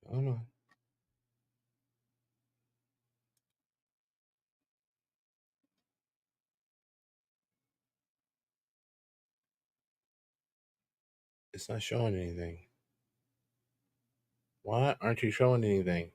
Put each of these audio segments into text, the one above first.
Hold on. It's not showing anything. Why aren't you showing anything?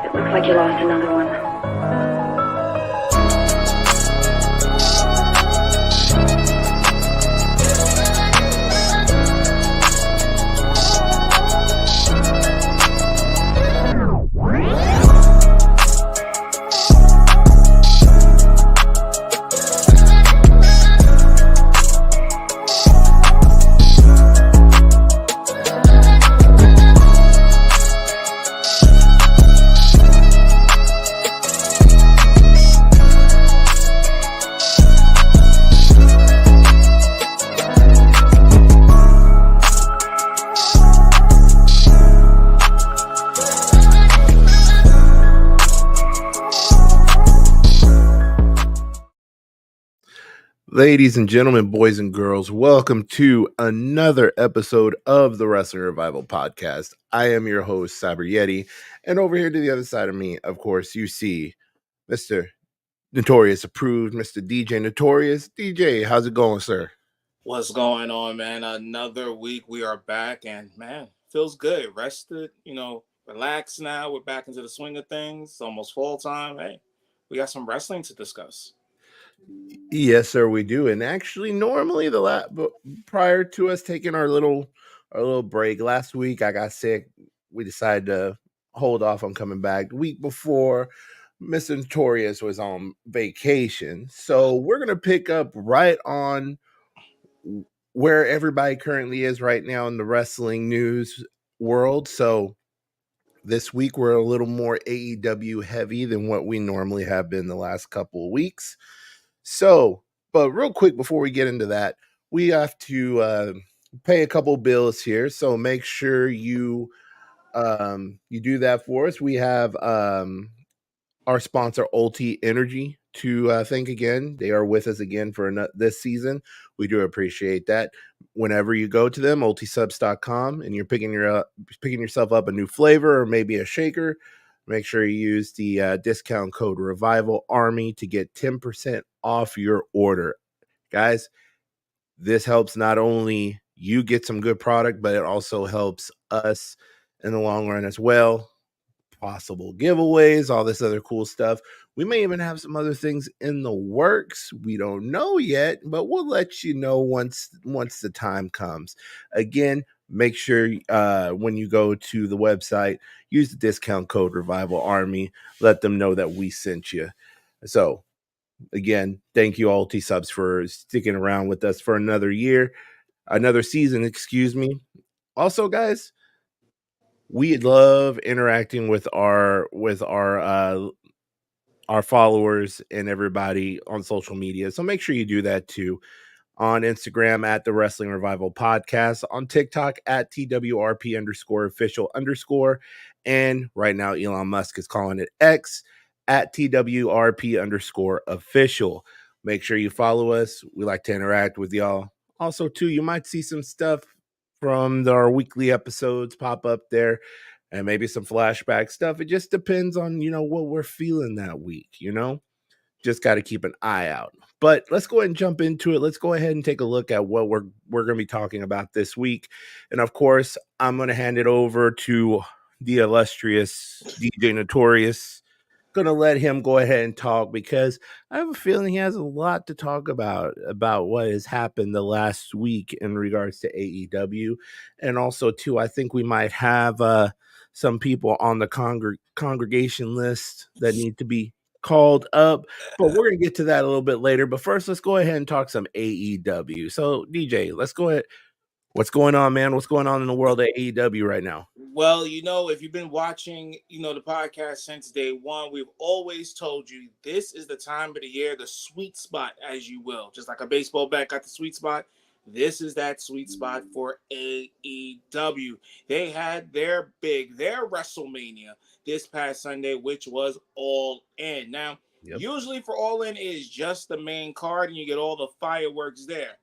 It looks like you lost another one. Ladies and gentlemen, boys and girls, welcome to another episode of the Wrestliing Revival Podcast. I am your host, Cyb3rYeti, and over here to the other side of me, of course, you see Mr. Notorious Approved, Mr. DJ Notorious. DJ, how's it going, sir? What's going on, man? Another week we are back, and man, feels good. Rested, relaxed now. We're back into the swing of things. It's almost fall time. Hey, we got some wrestling to discuss. Yes, sir, we do. And actually, normally prior to us taking our little break last week, I got sick. We decided to hold off on coming back. The week before, Mr. Notorious was on vacation, so we're gonna pick up right on where everybody currently is right now in the wrestling news world. So this week we're a little more AEW heavy than what we normally have been the last couple of weeks. So, but real quick before we get into that, we have to pay a couple bills here. So make sure you do that for us. We have our sponsor Ulti Energy to thank again. They are with us again for this season. We do appreciate that. Whenever you go to them, ultisubs.com, and you're picking yourself up a new flavor or maybe a shaker, make sure you use the discount code Revival Army to get 10% off your order. Guys, this helps not only you get some good product, but it also helps us in the long run as well. Possible giveaways, all this other cool stuff. We may even have some other things in the works. We don't know yet, but we'll let you know once the time comes. Again, make sure when you go to the website, use the discount code Revival Army. Let them know that we sent you. So again, thank you all T-Subs for sticking around with us for another season, excuse me. Also, guys, we love interacting with our followers and everybody on social media. So make sure you do that too. On Instagram at the Wrestling Revival Podcast, on TikTok at TWRP_official_, and right now Elon Musk is calling it X at TWRP_official. Make sure you follow us. We like to interact with y'all. Also, too, you might see some stuff from our weekly episodes pop up there, and maybe some flashback stuff. It just depends on, what we're feeling that week, just got to keep an eye out. But let's go ahead and jump into it. Let's go ahead and take a look at what we're going to be talking about this week. And of course, I'm going to hand it over to the illustrious DJ Notorious. Going to let him go ahead and talk because I have a feeling he has a lot to talk about what has happened the last week in regards to AEW. And also, too, I think we might have some people on the congregation list that need to be called up, but we're going to get to that a little bit later. But first, let's go ahead and talk some AEW. So, DJ, let's go ahead. What's going on, man? What's going on in the world of AEW right now? Well, if you've been watching, the podcast since day one, we've always told you this is the time of the year, the sweet spot, as you will. Just like a baseball bat got the sweet spot, this is that sweet spot for AEW. They had their WrestleMania this past Sunday, which was All In. Now, usually for All In is just the main card, and you get all the fireworks there.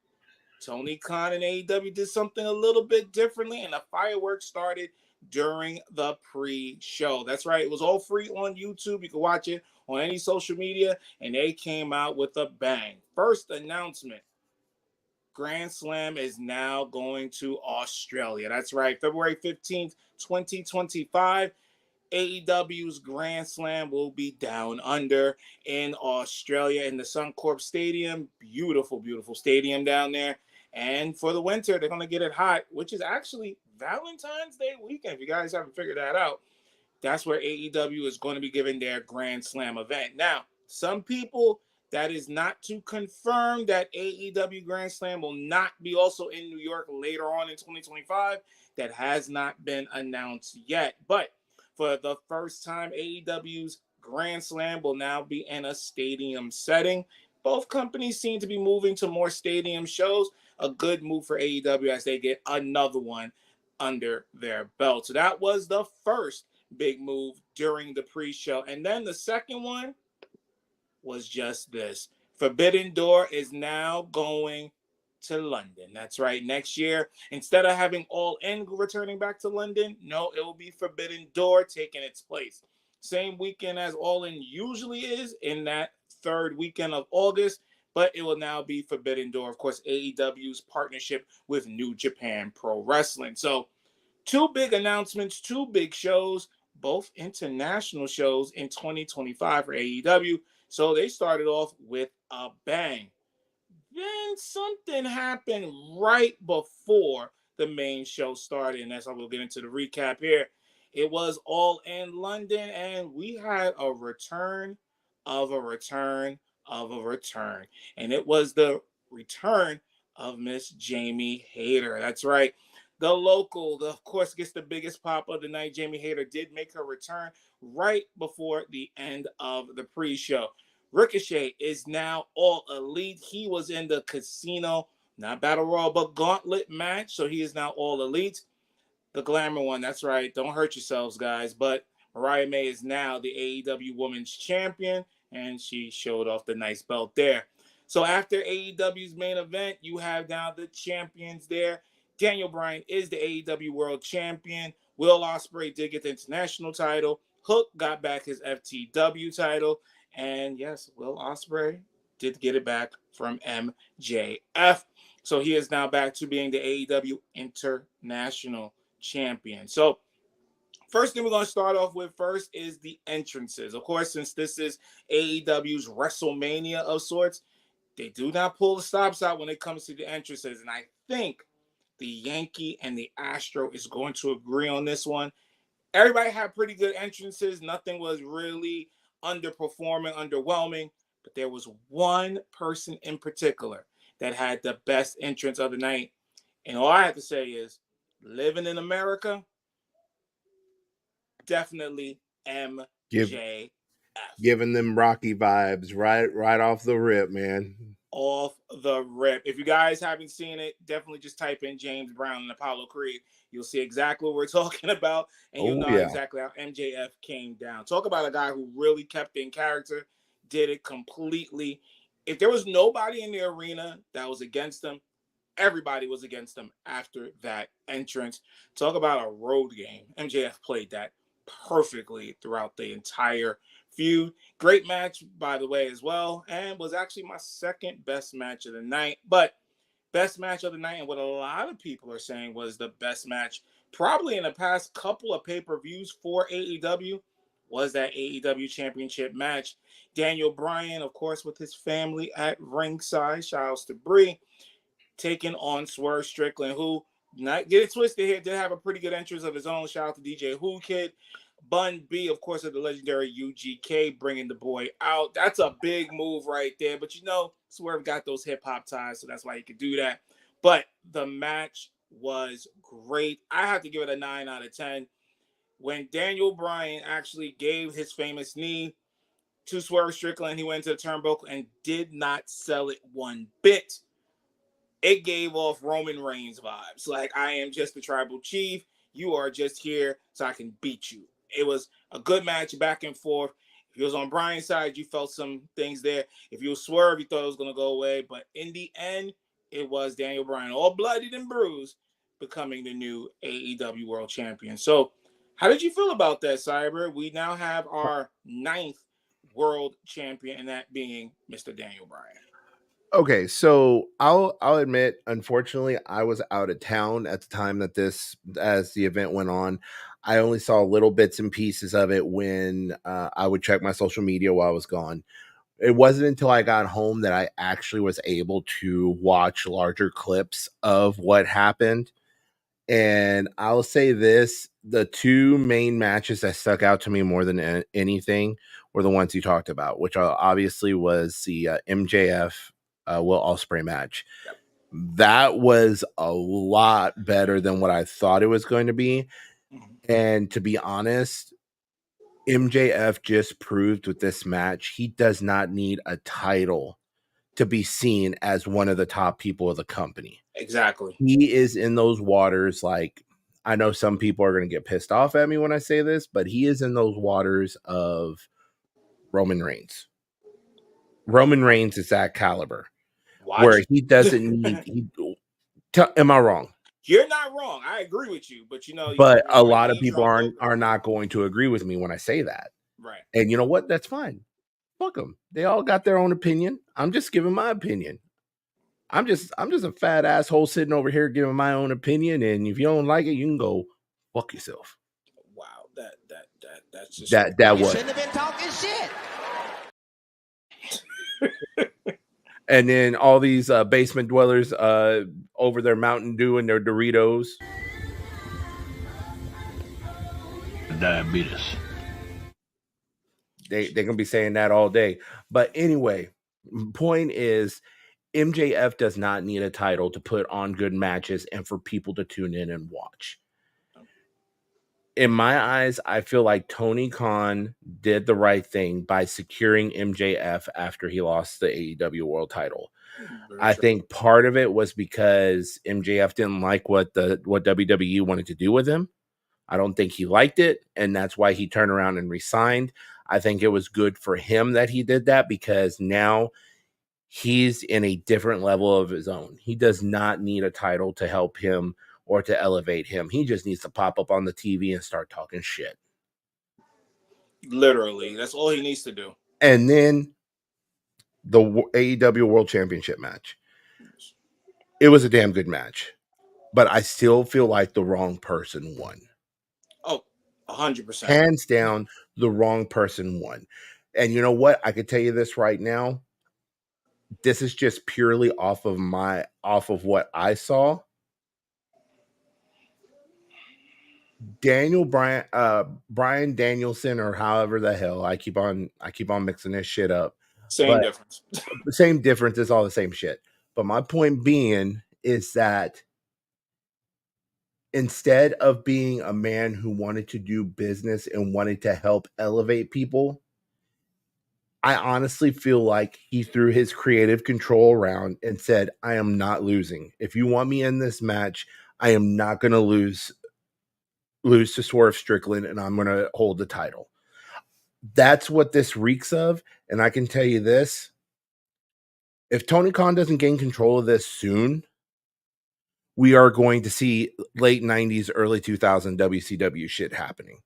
Tony Khan and AEW did something a little bit differently, and the fireworks started during the pre-show. That's right. It was all free on YouTube. You can watch it on any social media, and they came out with a bang. First announcement, Grand Slam is now going to Australia. That's right. February 15th, 2025. AEW's Grand Slam will be down under in Australia in the Suncorp Stadium. Beautiful, beautiful stadium down there. And for the winter, they're going to get it hot, which is actually Valentine's Day weekend. If you guys haven't figured that out, that's where AEW is going to be giving their Grand Slam event. Now, some people, that is not to confirm that AEW Grand Slam will not be also in New York later on in 2025. That has not been announced yet. But for the first time, AEW's Grand Slam will now be in a stadium setting. Both companies seem to be moving to more stadium shows. A good move for AEW as they get another one under their belt. So that was the first big move during the pre-show. And then the second one was just this. Forbidden Door is now going to London. That's right. Next year, instead of having All In returning back to London, no, it will be Forbidden Door taking its place. Same weekend as All In usually is, in that third weekend of August, but it will now be Forbidden Door. Of course, AEW's partnership with New Japan Pro Wrestling. So, two big announcements, two big shows, both international shows in 2025 for AEW. So they started off with a bang. Then something happened right before the main show started, and that's how we'll get into the recap here. It was All In London, and we had a return of a return of a return. And it was the return of Miss Jamie Hayter. That's right. The local, of course, gets the biggest pop of the night. Jamie Hayter did make her return right before the end of the pre-show. Ricochet is now All Elite. He was in the Casino, not Battle Royal, but Gauntlet match. So he is now All Elite. The glamour one, that's right. Don't hurt yourselves, guys. But Mariah May is now the AEW Women's Champion, and she showed off the nice belt there. So after AEW's main event, you have now the champions there. Daniel Bryan is the AEW World Champion. Will Ospreay did get the international title. Hook got back his FTW title. And yes, Will Ospreay did get it back from MJF. So he is now back to being the AEW International Champion. So first thing we're going to start off with first is the entrances. Of course, since this is AEW's WrestleMania of sorts, they do not pull the stops out when it comes to the entrances. And I think the Yankee and the Astro is going to agree on this one. Everybody had pretty good entrances. Nothing was really underperforming, underwhelming. But there was one person in particular that had the best entrance of the night. And all I have to say is, living in America, definitely MJF. Giving them Rocky vibes right off the rip, man. Off the rip. If you guys haven't seen it, definitely just type in James Brown and Apollo Creed. You'll see exactly what we're talking about, and you'll know exactly how MJF came down. Talk about a guy who really kept in character, did it completely. If there was nobody in the arena that was against him, everybody was against him after that entrance. Talk about a road game. MJF played that perfectly throughout the entire feud. Great match, by the way, as well, and was actually my second best match of the night. But best match of the night, and what a lot of people are saying was the best match probably in the past couple of pay-per-views for AEW, was that AEW Championship match. Daniel Bryan, of course, with his family at ringside, shout outs to Bree, taking on Swerve Strickland, who, not get it twisted here, did have a pretty good entrance of his own. Shout out to DJ Who Kid. Bun B, of course, of the legendary UGK, bringing the boy out. That's a big move right there. But Swerve got those hip-hop ties, so that's why he could do that. But the match was great. I have to give it a 9 out of 10. When Daniel Bryan actually gave his famous knee to Swerve Strickland, he went to the turnbuckle and did not sell it one bit. It gave off Roman Reigns vibes. Like, I am just the tribal chief. You are just here so I can beat you. It was a good match back and forth. If you was on Bryan's side, you felt some things there. If you was Swerve, you thought it was going to go away. But in the end, it was Daniel Bryan, all bloodied and bruised, becoming the new AEW World Champion. So, how did you feel about that, Cyber? We now have our 9th World Champion, and that being Mr. Daniel Bryan. Okay, so I'll admit, unfortunately, I was out of town at the time that as the event went on. I only saw little bits and pieces of it when I would check my social media while I was gone. It wasn't until I got home that I actually was able to watch larger clips of what happened. And I'll say this, the two main matches that stuck out to me more than anything were the ones you talked about, which obviously was the MJF Will Ospreay match. Yep. That was a lot better than what I thought it was going to be. Mm-hmm. And to be honest, MJF just proved with this match, he does not need a title to be seen as one of the top people of the company. Exactly. He is in those waters. Like, I know some people are going to get pissed off at me when I say this, but he is in those waters of Roman Reigns. Roman Reigns is that caliber. Where he doesn't need. Am I wrong? You're not wrong. I agree with you, but but a lot of people are not going to agree with me when I say that. Right. And you know what? That's fine. Fuck them. They all got their own opinion. I'm just giving my opinion. I'm just a fat asshole sitting over here giving my own opinion. And if you don't like it, you can go fuck yourself. Wow, that's just that was. Shouldn't have been talking shit. And then all these basement dwellers over their Mountain Dew and their Doritos. Diabetes. They're going to be saying that all day. But anyway, point is, MJF does not need a title to put on good matches and for people to tune in and watch. In my eyes, I feel like Tony Khan did the right thing by securing MJF after he lost the AEW World title. I think part of it was because MJF didn't like what WWE wanted to do with him. I don't think he liked it, and that's why he turned around and resigned. I think it was good for him that he did that because now he's in a different level of his own. He does not need a title to help him or to elevate him. He just needs to pop up on the TV and start talking shit. Literally, that's all he needs to do. And then the AEW World Championship match. It was a damn good match, but I still feel like the wrong person won. Oh, 100%. Hands down, the wrong person won. And you know what? I could tell you this right now. This is just purely off of what I saw. Brian Danielson, or however the hell I keep on mixing this shit up. Difference. The same difference is all the same shit. But my point being is that instead of being a man who wanted to do business and wanted to help elevate people, I honestly feel like he threw his creative control around and said, I am not losing. If you want me in this match, I am not going to lose to Swerve Strickland, and I'm going to hold the title. That's what this reeks of. And I can tell you this. If Tony Khan doesn't gain control of this soon, we are going to see late 90s, early 2000 WCW shit happening.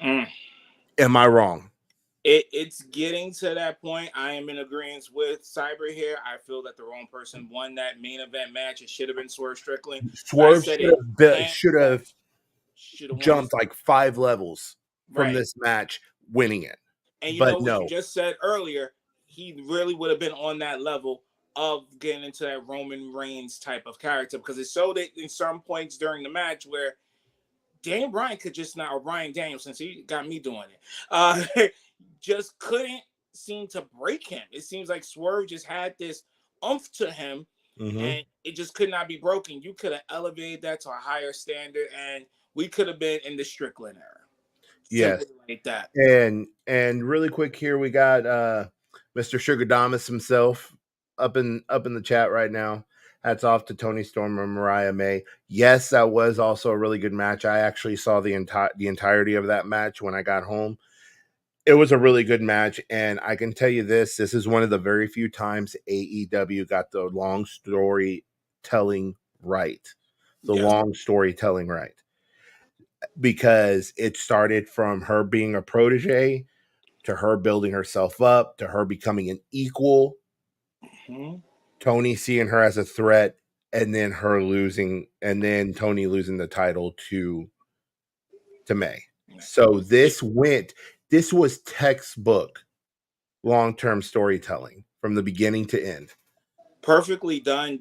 Am I wrong? It's getting to that point. I am in agreement with Cyber here. I feel that the wrong person won that main event match. It should have been Swerve Strickland. Swerve should have jumped like 5 levels from this match, winning it. And you know what you just said earlier, he really would have been on that level of getting into that Roman Reigns type of character, because it showed it in some points during the match where Daniel Bryan could just not, or Bryan Danielson, since he got me doing it, just couldn't seem to break him. It seems like Swerve just had this oomph to him and it just could not be broken. You could have elevated that to a higher standard, and we could have been in the Strickland era. Yes. Simply like that. And really quick here, we got Mr. Sugar Damas himself up in the chat right now. Hats off to Tony Storm and Mariah May. Yes, that was also a really good match. I actually saw the entirety of that match when I got home. It was a really good match, and I can tell you this is one of the very few times AEW got the long storytelling right. Long storytelling right. Because it started from her being a protege to her building herself up to her becoming an equal. Tony seeing her as a threat, and then her losing, and then Tony losing the title to May. So this was textbook long-term storytelling from the beginning to end. Perfectly done.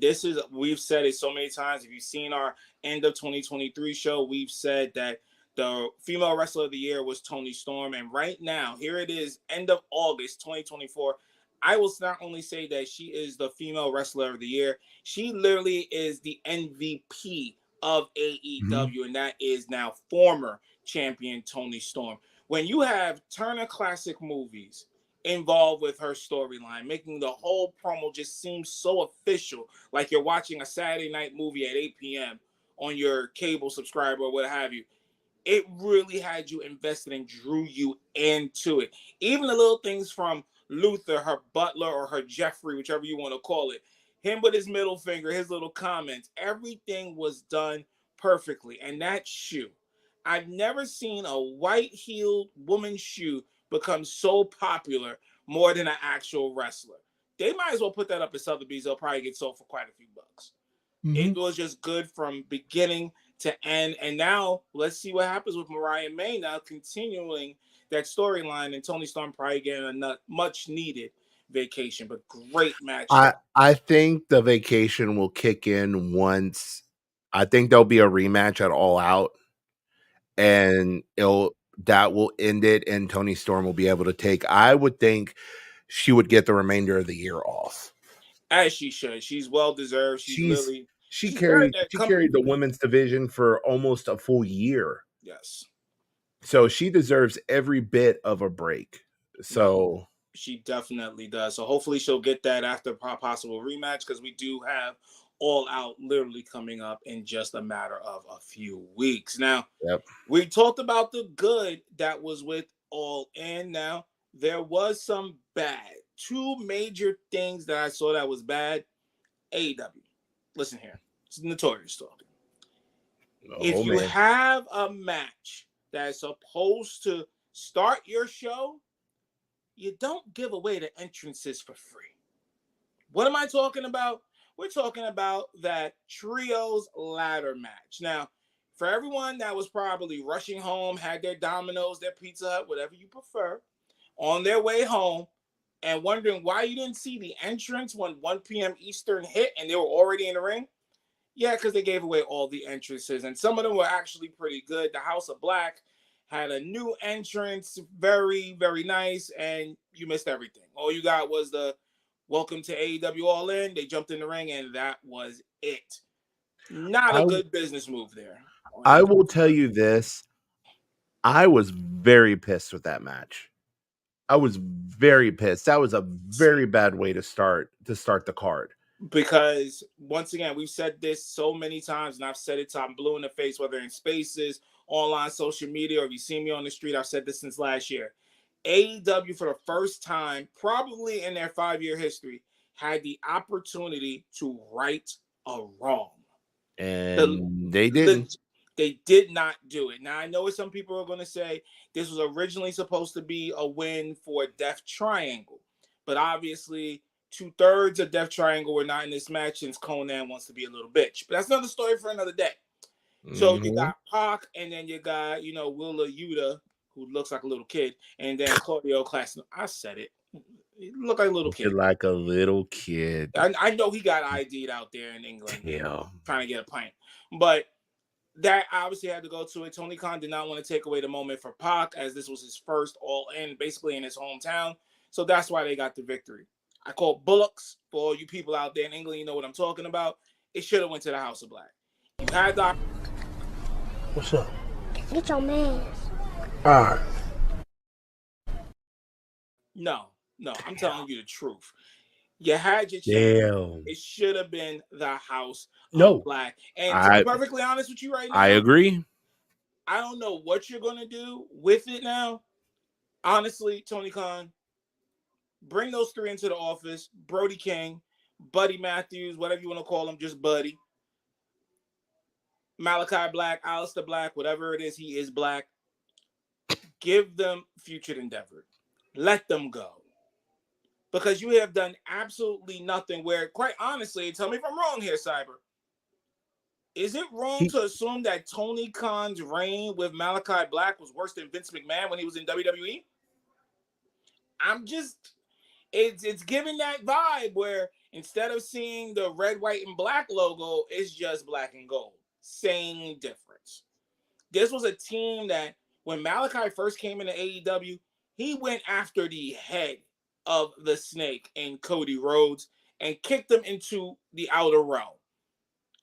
We've said it so many times. If you've seen our end of 2023 show, we've said that the female wrestler of the year was Toni Storm. And right now, here it is, end of August 2024. I will not only say that she is the female wrestler of the year, she literally is the MVP of AEW, and that is now former champion Toni Storm. When you have Turner Classic Movies involved with her storyline, making the whole promo just seem so official, like you're watching a Saturday night movie at 8 p.m. on your cable subscriber or what have you. It really had you invested and drew you into it. Even the little things from Luther, her butler, or her Jeffrey, whichever you want to call it, him with his middle finger, his little comments, everything was done perfectly. And that shoe, I've never seen a white-heeled woman's shoe become so popular more than an actual wrestler. They might as well put that up at Sotheby's. They'll probably get sold for quite a few bucks. It was just good from beginning to end. And now let's see what happens with Mariah May now continuing that storyline, and Toni Storm probably getting a much needed vacation. But great match. I think the vacation will kick in once. I think there'll be a rematch at All Out, and that will end it, and Toni Storm will be able to take. I would think she would get the remainder of the year off, as she should. She's well deserved. She carried the women's division for almost a full year. Yes. So she deserves every bit of a break. So she definitely does. So hopefully she'll get that after a possible rematch, because we do have All Out literally coming up in just a matter of a few weeks. Now, we talked about the good that was with All In. Now, there was some bad. Two major things that I saw that was bad. AEW. Listen here. It's Notorious talking. If you have a match that's supposed to start your show, you don't give away the entrances for free. What am I talking about? We're talking about that trios ladder match. Now, for everyone that was probably rushing home, had their Domino's, their Pizza Hut, whatever you prefer, on their way home, and wondering why you didn't see the entrance when 1 p.m. Eastern hit and they were already in the ring. Yeah, because they gave away all the entrances, and some of them were actually pretty good. The House of Black had a new entrance, very, very nice, and you missed everything. All you got was the welcome to AEW All In. They jumped in the ring, and that was it. Not a good business move there. I will tell you this. I was very pissed with that match. I was very pissed. That was a very bad way to start the card. Because once again, we've said this so many times, and I've said it till I'm blue in the face, whether in spaces, online, social media, or if you see me on the street, I've said this since last year. AEW, for the first time, probably in their 5-year history, had the opportunity to right a wrong. And they didn't. They did not do it. Now, I know some people are going to say this was originally supposed to be a win for Death Triangle, but obviously 2/3 of Death Triangle were not in this match since Conan wants to be a little bitch. But that's another story for another day. So you got Pac, and then you got, Willa Yuta, who looks like a little kid, and then Claudio Class. I said it. He looked like a little kid. Like a little kid. I know he got ID'd out there in England, trying to get a pint. But that obviously had to go to it. Tony Khan did not want to take away the moment for Pac, as this was his first All In, basically in his hometown. So that's why they got the victory. I call bullocks for all you people out there in England. You know what I'm talking about. It should have went to the House of Black. You had the. What's up? Get your man. All right. No, I'm telling you the truth. You had your chance. Damn. It should have been the House No. of Black. And to be perfectly honest with you right now, I agree. I don't know what you're going to do with it now. Honestly, Tony Khan, bring those three into the office. Brody King, Buddy Matthews, whatever you want to call him, just Buddy. Malachi Black, Alistair Black, whatever it is, he is black. Give them future endeavor. Let them go. Because you have done absolutely nothing where, quite honestly, tell me if I'm wrong here, Cyber. Is it wrong to assume that Tony Khan's reign with Malachi Black was worse than Vince McMahon when he was in WWE? It's giving that vibe where instead of seeing the red, white, and black logo, it's just black and gold. Same difference. This was a team that when Malachi first came into AEW, he went after the head of the snake in Cody Rhodes and kicked them into the outer realm.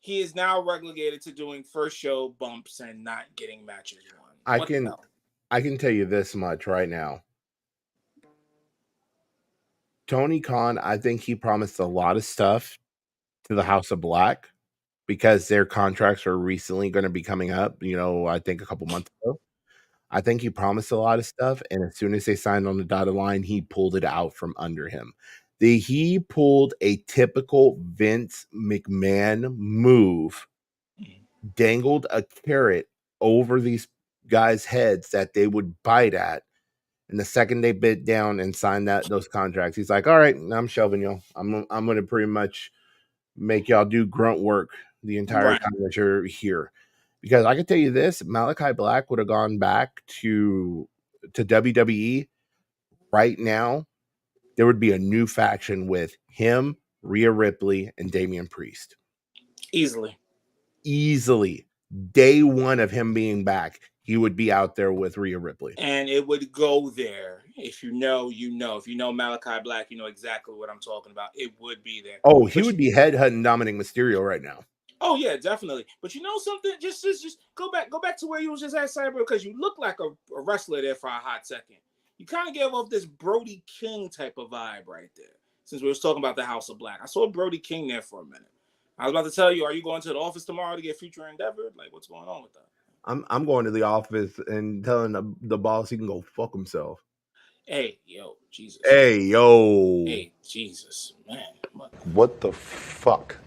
He is now relegated to doing first show bumps and not getting matches won. I can tell you this much right now. Tony Khan, I think he promised a lot of stuff to the House of Black because their contracts are recently going to be coming up, I think a couple months ago. I think he promised a lot of stuff, and as soon as they signed on the dotted line, he pulled it out from under him. He pulled a typical Vince McMahon move, dangled a carrot over these guys' heads that they would bite at, and the second they bit down and signed those contracts, he's like, all right, I'm shelving y'all. I'm going to pretty much make y'all do grunt work the entire time that you're here. Because I can tell you this, Malachi Black would have gone back to WWE right now. There would be a new faction with him, Rhea Ripley, and Damian Priest. Easily. Day one of him being back, he would be out there with Rhea Ripley. And it would go there. If you know, you know. If you know Malachi Black, you know exactly what I'm talking about. It would be there. Oh, he would be headhunting Dominic Mysterio right now. Oh yeah, definitely. But you know something? Just go back to where you was just at, Cyber, because you look like a wrestler there for a hot second. You kind of gave off this Brody King type of vibe right there. Since we was talking about the House of Black, I saw Brody King there for a minute. I was about to tell you, are you going to the office tomorrow to get future endeavor? Like, what's going on with that? I'm going to the office and telling the boss he can go fuck himself. Hey, yo, Jesus. Hey, Jesus, man. What the fuck?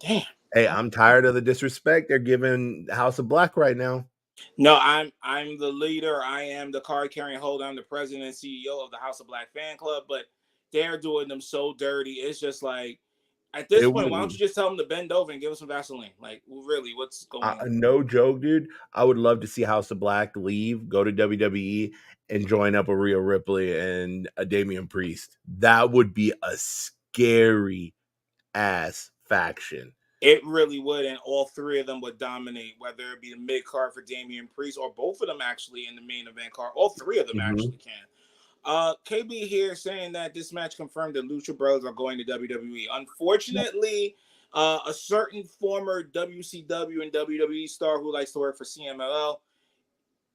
Damn. Hey, I'm tired of the disrespect they're giving House of Black right now. No, I'm the leader. I am the card carrying holder. I'm the president and CEO of the House of Black fan club, but they're doing them so dirty. It's just like, at this point, why don't you just tell them to bend over and give them some Vaseline? Like, really, what's going on? No joke, dude. I would love to see House of Black leave, go to WWE, and join up with Rhea Ripley and Damian Priest. That would be a scary ass faction. It really would, and all three of them would dominate, whether it be the mid card for Damian Priest or both of them actually in the main event card. All three of them actually can. KB here saying that this match confirmed that Lucha Brothers are going to WWE. Unfortunately, a certain former WCW and WWE star who likes to work for CMLL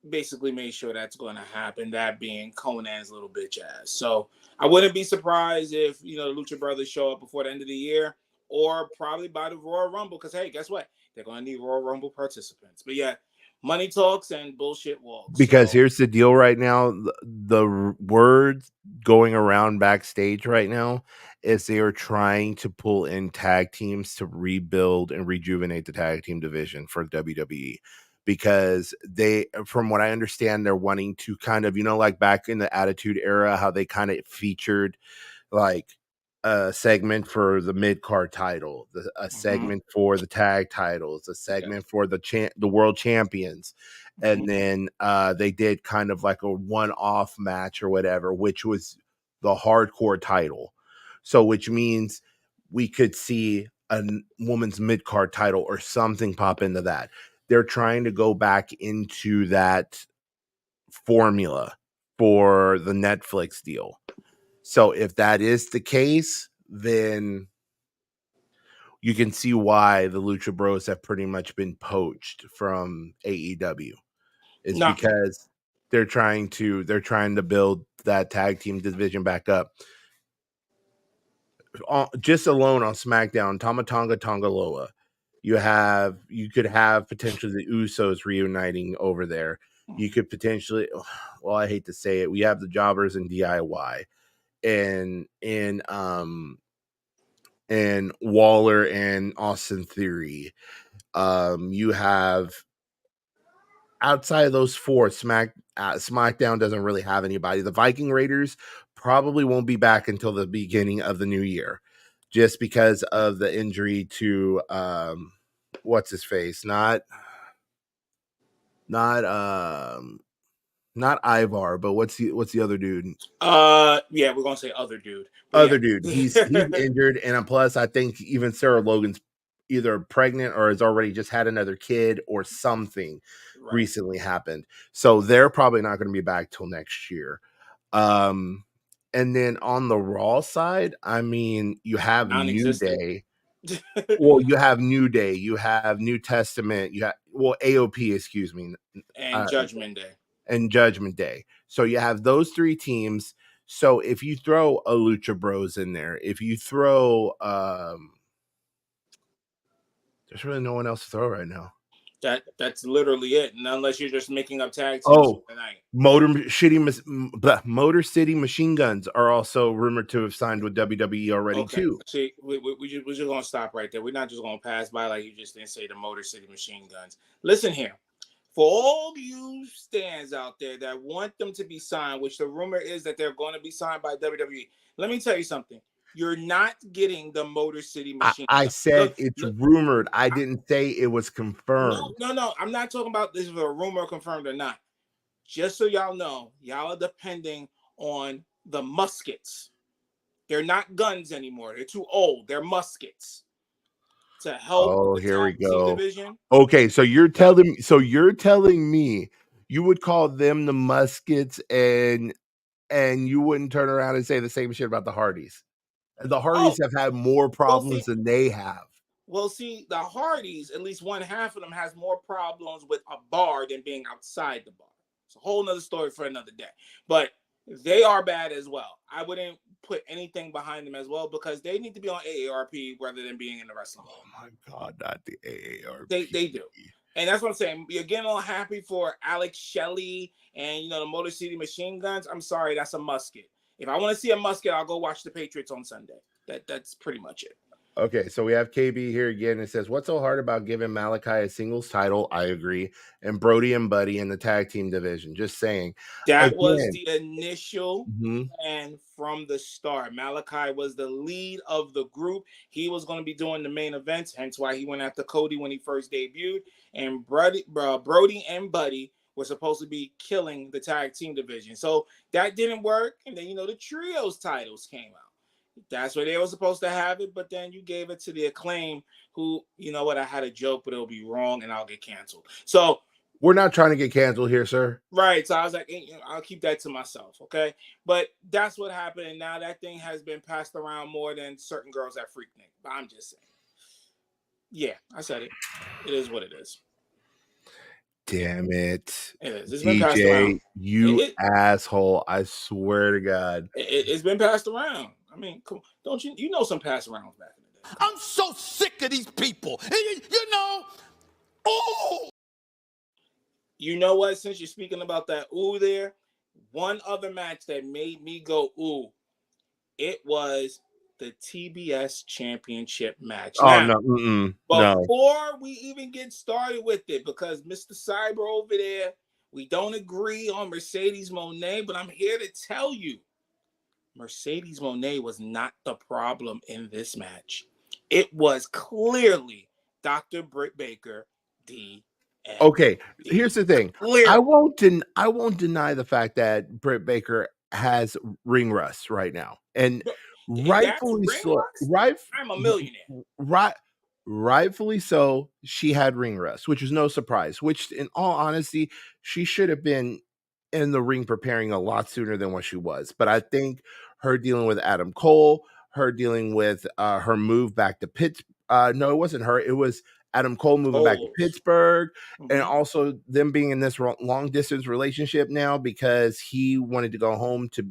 basically made sure that's going to happen, that being Conan's little bitch ass. So I wouldn't be surprised if, the Lucha Brothers show up before the end of the year or probably by the Royal Rumble because, hey, guess what? They're going to need Royal Rumble participants. But yeah, money talks and bullshit walks. Because here's the deal right now. The words going around backstage right now is they are trying to pull in tag teams to rebuild and rejuvenate the tag team division for WWE. Because from what I understand, they're wanting to kind of, like back in the Attitude Era, how they kind of featured like a segment for the mid-card title, a segment for the tag titles, a segment for the world champions. And then they did kind of like a one-off match or whatever, which was the hardcore title. So which means we could see a woman's mid-card title or something pop into that. They're trying to go back into that formula for the Netflix deal. So if that is the case, then you can see why the Lucha Bros have pretty much been poached from AEW. It's No, because they're trying to build that tag team division back up. Just alone on SmackDown, Tamatonga Tongaloa, you could have potentially the Usos reuniting over there. You could potentially, well, I hate to say it, we have the Jobbers and DIY, and Waller and Austin Theory. You have, outside of those four, SmackDown doesn't really have anybody. The Viking Raiders probably won't be back until the beginning of the new year, just because of the injury to what's his face, not Ivar, but what's the other dude? yeah, we're gonna say other dude. Other dude. He's injured, and plus, I think even Sarah Logan's either pregnant or has already just had another kid or something recently happened. So they're probably not going to be back till next year. And then on the Raw side, I mean, you have New Day. Well, you have New Day, you have New Testament, you have AOP, excuse me, and Judgment Day. And Judgment Day. So you have those three teams. So if you throw a Lucha Bros in there, if you throw there's really no one else to throw right now. That's literally it. And unless you're just making up tag teams tonight. Motor City Machine Guns are also rumored to have signed with WWE already too. See, we're just gonna stop right there. We're not just gonna pass by like you just didn't say the Motor City Machine Guns. Listen here. For all you stands out there that want them to be signed, which the rumor is that they're going to be signed by WWE, let me tell you something. You're not getting the Motor City Machine. I said it's rumored. I didn't say it was confirmed. No. I'm not talking about this is a rumor confirmed or not. Just so y'all know, y'all are depending on the muskets. They're not guns anymore. They're too old. They're muskets. To help here we go. Division. Okay, so you're telling me you would call them the muskets and you wouldn't turn around and say the same shit about the Hardys. The Hardys have had more problems than they have. Well, see, the Hardys, at least one half of them has more problems with a bar than being outside the bar. It's a whole nother story for another day. But they are bad as well. I wouldn't put anything behind them as well because they need to be on AARP rather than being in the wrestling. Oh my God, not the AARP. They do. And that's what I'm saying. You're getting all happy for Alex Shelley and, the Motor City Machine Guns. I'm sorry, that's a musket. If I want to see a musket, I'll go watch the Patriots on Sunday. That's pretty much it. Okay, so we have KB here again. It says, what's so hard about giving Malachi a singles title? I agree. And Brody and Buddy in the tag team division. Just saying. That was the initial plan from the start. Malachi was the lead of the group. He was going to be doing the main events, hence why he went after Cody when he first debuted. And Brody and Buddy were supposed to be killing the tag team division. So that didn't work. And then, the trios titles came out. That's where they were supposed to have it, but then you gave it to the Acclaim, who, you know what, I had a joke, but it'll be wrong and I'll get canceled. So we're not trying to get canceled here, sir. Right. So I was like, I'll keep that to myself. Okay. But that's what happened. And now that thing has been passed around more than certain girls at Freaknik. But I'm just saying. Yeah, I said it. It is what it is. Damn it. It is. It's been passed around. You asshole. I swear to God. It's been passed around. I mean, don't you know some pass arounds back in the day? I'm so sick of these people. Oh! You know what? Since you're speaking about that ooh there, one other match that made me go ooh, it was the TBS Championship match. Before we even get started with it, because Mr. Cyber over there, we don't agree on Mercedes Moné, but I'm here to tell you, Mercedes Moné was not the problem in this match. It was clearly Dr. Britt Baker, Okay, here's the thing. I won't deny the fact that Britt Baker has ring rust right now, and rightfully so. I'm a millionaire. Rightfully so. She had ring rust, which is no surprise. Which, in all honesty, she should have been in the ring preparing a lot sooner than what she was. But I think her dealing with Adam Cole, her dealing with her move back to Pittsburgh. No, it wasn't her. It was Adam Cole moving back to Pittsburgh, and also them being in this long distance relationship now because he wanted to go home to.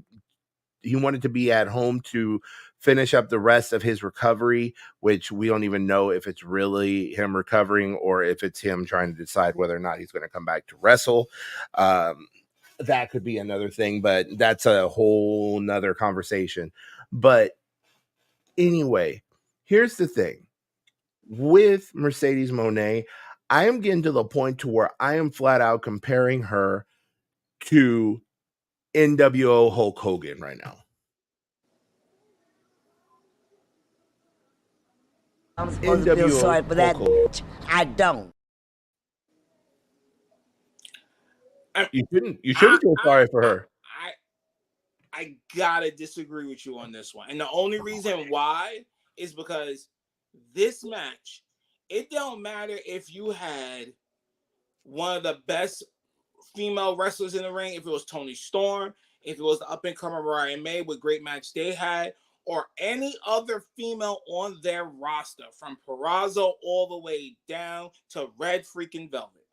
He wanted to be at home to finish up the rest of his recovery, which we don't even know if it's really him recovering or if it's him trying to decide whether or not he's going to come back to wrestle. That could be another thing, but that's a whole nother conversation. But anyway, here's the thing. With Mercedes Moné, I am getting to the point to where I am flat out comparing her to NWO Hulk Hogan right now. I'm supposed to feel sorry for that. I don't. You shouldn't feel sorry for her. I gotta disagree with you on this one. And the only reason why is because this match, it don't matter if you had one of the best female wrestlers in the ring, if it was Toni Storm, if it was the up-and-coming Mariah May with great match they had, or any other female on their roster, from Purrazzo all the way down to Red freaking Velvet.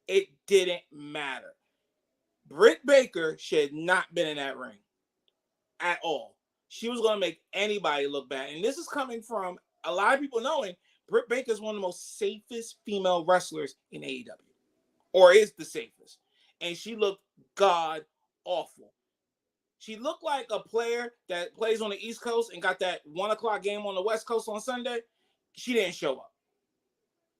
It didn't matter. Britt Baker should not been in that ring at all. She was going to make anybody look bad. And this is coming from a lot of people knowing Britt Baker is one of the most safest female wrestlers in AEW, or is the safest. And she looked god awful. She looked like a player that plays on the East Coast and got that 1 o'clock game on the West Coast on Sunday. She didn't show up.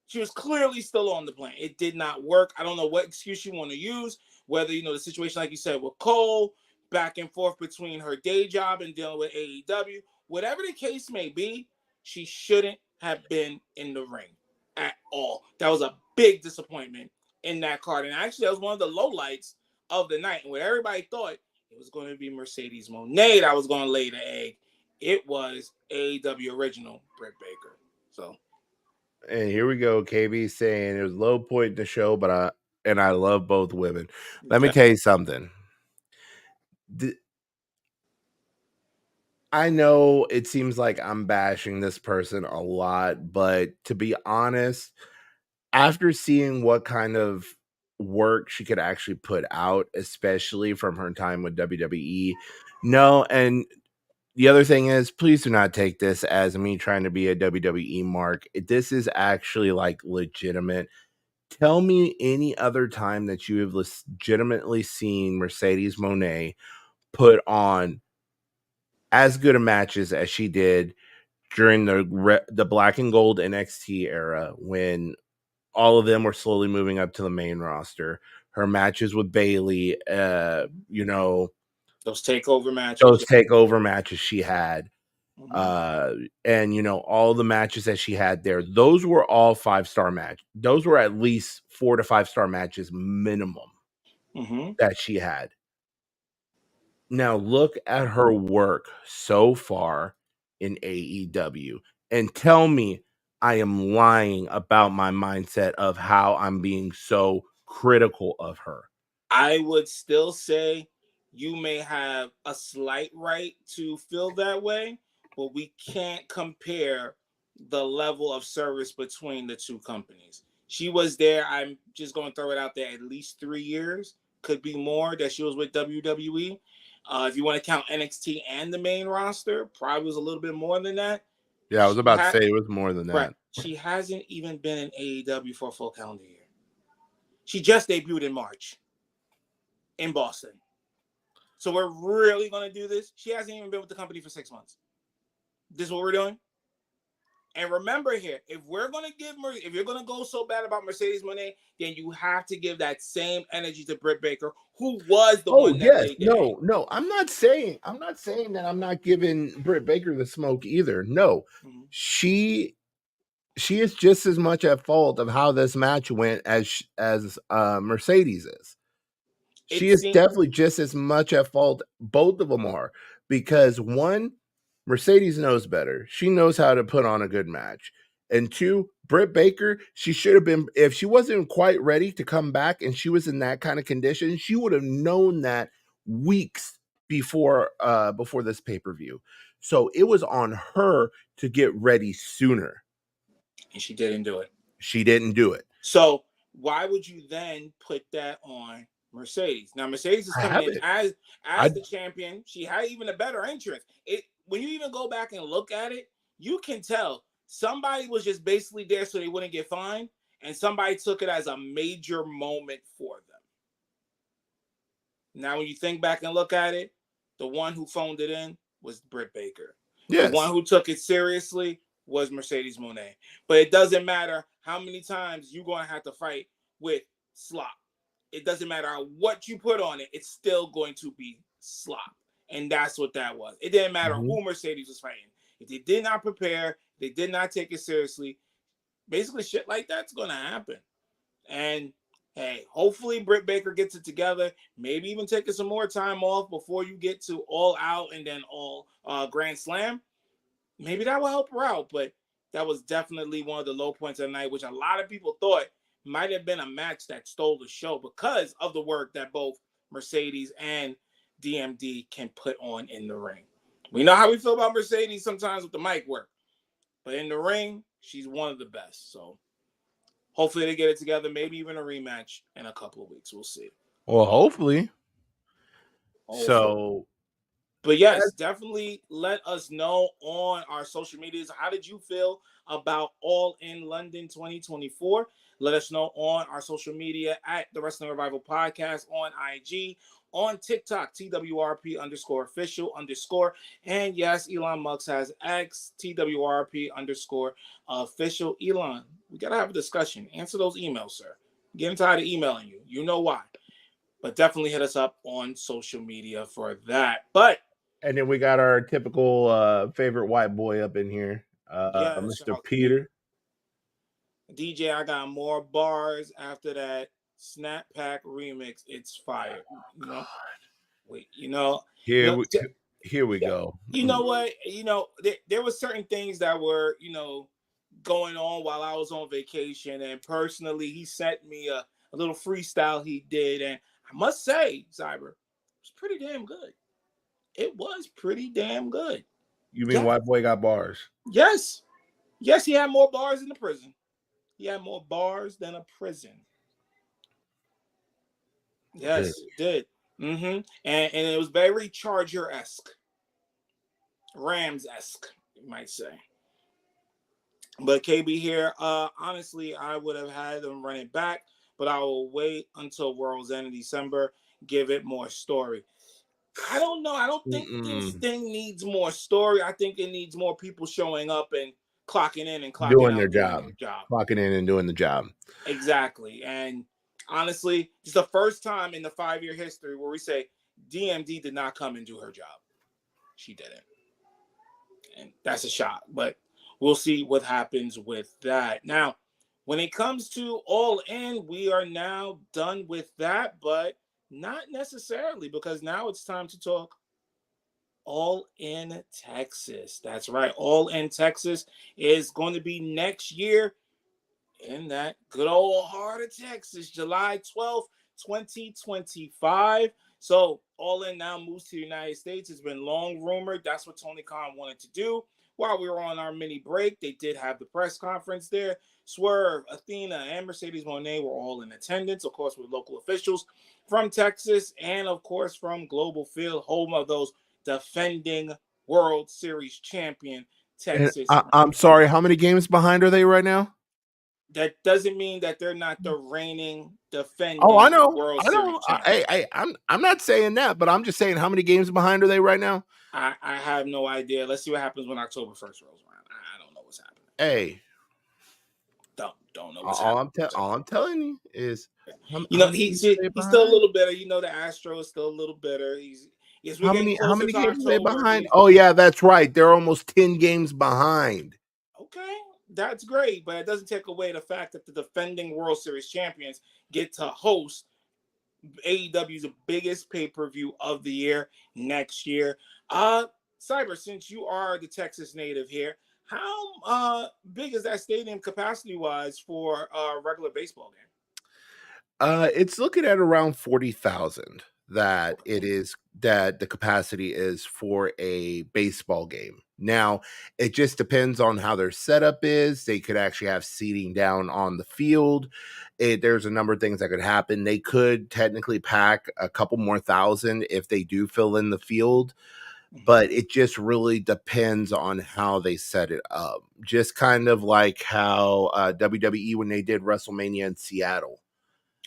She was clearly still on the plane. It did not work. I don't know what excuse you want to use, whether, the situation, like you said, with Cole, back and forth between her day job and dealing with AEW. Whatever the case may be, she shouldn't have been in the ring at all. That was a big disappointment in that card. And actually, that was one of the lowlights of the night. And what everybody thought, it was going to be Mercedes Moné that was going to lay the egg. It was AEW original Britt Baker. So, and here we go. KB saying it was a low point in the show, but I love both women. Let me tell you something. I know it seems like I'm bashing this person a lot, but to be honest, after seeing what kind of work she could actually put out, especially from her time with WWE, no. And the other thing is, please do not take this as me trying to be a WWE mark. This is actually like legitimate. Tell me any other time that you have legitimately seen Mercedes Moné put on as good a matches as she did during the Black and Gold NXT era, when all of them were slowly moving up to the main roster. Her matches with Bayley, those takeover matches she had, and all the matches that she had there, those were all 5-star matches. Those were at least 4 to 5-star matches minimum that she had. Now look at her work so far in AEW and tell me I am lying about my mindset of how I'm being so critical of her. I would still say you may have a slight right to feel that way, but we can't compare the level of service between the two companies. She was there, I'm just going to throw it out there, at least 3 years, could be more, that she was with WWE. If you want to count NXT and the main roster, probably was a little bit more than that. Yeah, I was about to say it was more than that. Right. She hasn't even been in AEW for a full calendar year. She just debuted in March in Boston. So we're really going to do this? She hasn't even been with the company for 6 months. This is what we're doing? And remember here, if you're going to go so bad about Mercedes Moné, then you have to give that same energy to Britt Baker, who was the one that laid the egg. No, I'm not saying that I'm not giving Britt Baker the smoke either. No, she is just as much at fault of how this match went as Mercedes is. She is definitely just as much at fault. Both of them are, because one, Mercedes knows better. She knows how to put on a good match. And two, Britt Baker, she should have been, if she wasn't quite ready to come back and she was in that kind of condition, she would have known that weeks before this pay-per-view. So it was on her to get ready sooner. And she didn't do it. She didn't do it. So why would you then put that on Mercedes? Now Mercedes is coming in as the champion. She had even a better entrance. When you even go back and look at it, you can tell somebody was just basically there so they wouldn't get fined, and somebody took it as a major moment for them. Now, when you think back and look at it, the one who phoned it in was Britt Baker. Yes. The one who took it seriously was Mercedes Moné. But it doesn't matter how many times you're going to have to fight with slop. It doesn't matter what you put on it. It's still going to be slop. And that's what that was. It didn't matter who Mercedes was fighting. If they did not prepare, they did not take it seriously, basically shit like that's going to happen. And hey, hopefully Britt Baker gets it together. Maybe even taking some more time off before you get to All Out and then All Grand Slam. Maybe that will help her out. But that was definitely one of the low points of the night, which a lot of people thought might have been a match that stole the show because of the work that both Mercedes and DMD can put on in the ring. We know how we feel about Mercedes sometimes with the mic work, but in the ring, she's one of the best. So hopefully they get it together, maybe even a rematch in a couple of weeks. We'll see. Well, hopefully. So, but yes, definitely let us know on our social medias. How did you feel about All In London 2024? Let us know on our social media at the Wrestling Revival Podcast on IG, on TikTok, TWRP_official_. And yes, Elon Musk has X, TWRP_official. Elon, we got to have a discussion. Answer those emails, sir. Getting tired of emailing you. You know why. But definitely hit us up on social media for that. And then we got our typical favorite white boy up in here, Mr. Peter. DJ, I got more bars after that Snap Pack remix. It's fire. Here we go. You know what? There were certain things that were, going on while I was on vacation. And personally, he sent me a little freestyle he did. And I must say, Cyber, it was pretty damn good. It was pretty damn good. You mean White Boy got bars? Yes. Yes, he had more bars in the prison. He had more bars than a prison. Yes, it did. And it was very Charger-esque. Rams-esque, you might say. But KB here, honestly, I would have had them run it back, but I will wait until World's End in December, give it more story. I don't know. I don't think this thing needs more story. I think it needs more people showing up and clocking in and clocking doing out, their job. Clocking in and doing the job. Exactly. And honestly, it's the first time in the 5-year history where we say DMD did not come and do her job. She didn't. And that's a shock. But we'll see what happens with that. Now, when it comes to All In, we are now done with that, but not necessarily, because now it's time to talk All In Texas. That's right. All In Texas is going to be next year in that good old heart of Texas, July 12th, 2025. So All In now moves to the United States. It's been long rumored. That's what Tony Khan wanted to do. While we were on our mini break, they did have the press conference there. Swerve, Athena, and Mercedes Moné were all in attendance, of course, with local officials from Texas and, of course, from Global Field, home of those defending World Series champion Texas. I'm sorry, how many games behind are they right now? That doesn't mean that they're not the reigning defending World Series champion. I'm not saying that, but I'm just saying how many games behind are they right now? I have no idea. Let's see what happens when October 1st rolls around. I don't know what's happening. Hey. Don't know what's happening. All I'm telling you is, he's still a little better. The Astro is still a little better. How many games are they behind? Oh yeah, that's right. They're almost 10 games behind. Okay, that's great, but it doesn't take away the fact that the defending World Series champions get to host AEW's biggest pay-per-view of the year next year. Cyber, since you are the Texas native here, how big is that stadium capacity-wise for a regular baseball game? It's looking at around 40,000. that the capacity is for a baseball game. Now, it just depends on how their setup is. They could actually have seating down on the field. There's a number of things that could happen. They could technically pack a couple more thousand if they do fill in the field, but it just really depends on how they set it up. Just kind of like how WWE, when they did WrestleMania in Seattle.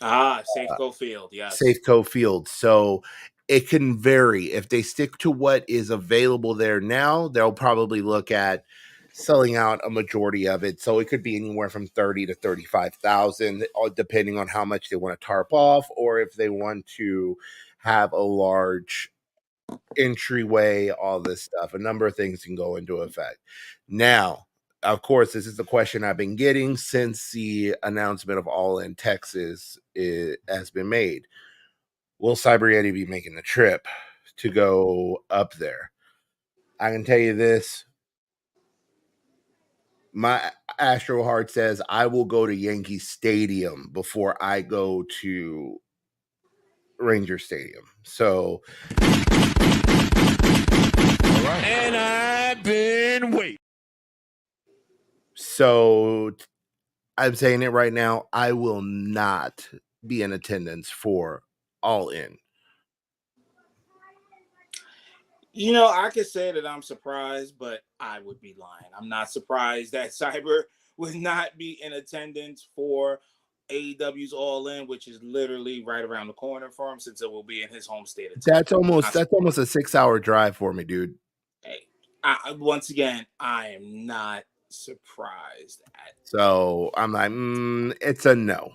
Safeco Field, yes. Safeco Field. So it can vary. If they stick to what is available there now, they'll probably look at selling out a majority of it. So it could be anywhere from 30 to 35,000, depending on how much they want to tarp off, or if they want to have a large entryway, all this stuff. A number of things can go into effect. Now, of course, this is the question I've been getting since the announcement of All In Texas has been made. Will Cyb3rYeti be making the trip to go up there? I can tell you this. My Astro heart says I will go to Yankee Stadium before I go to Ranger Stadium. So, And I've been waiting. So I'm saying it right now. I will not be in attendance for All In. You know, I could say that I'm surprised, but I would be lying. I'm not surprised that Cyber would not be in attendance for AEW's All In, which is literally right around the corner for him, since it will be in his home state of That's almost a 6-hour drive for me, dude. Hey, once again, I am not surprised at. So I'm like, it's a no.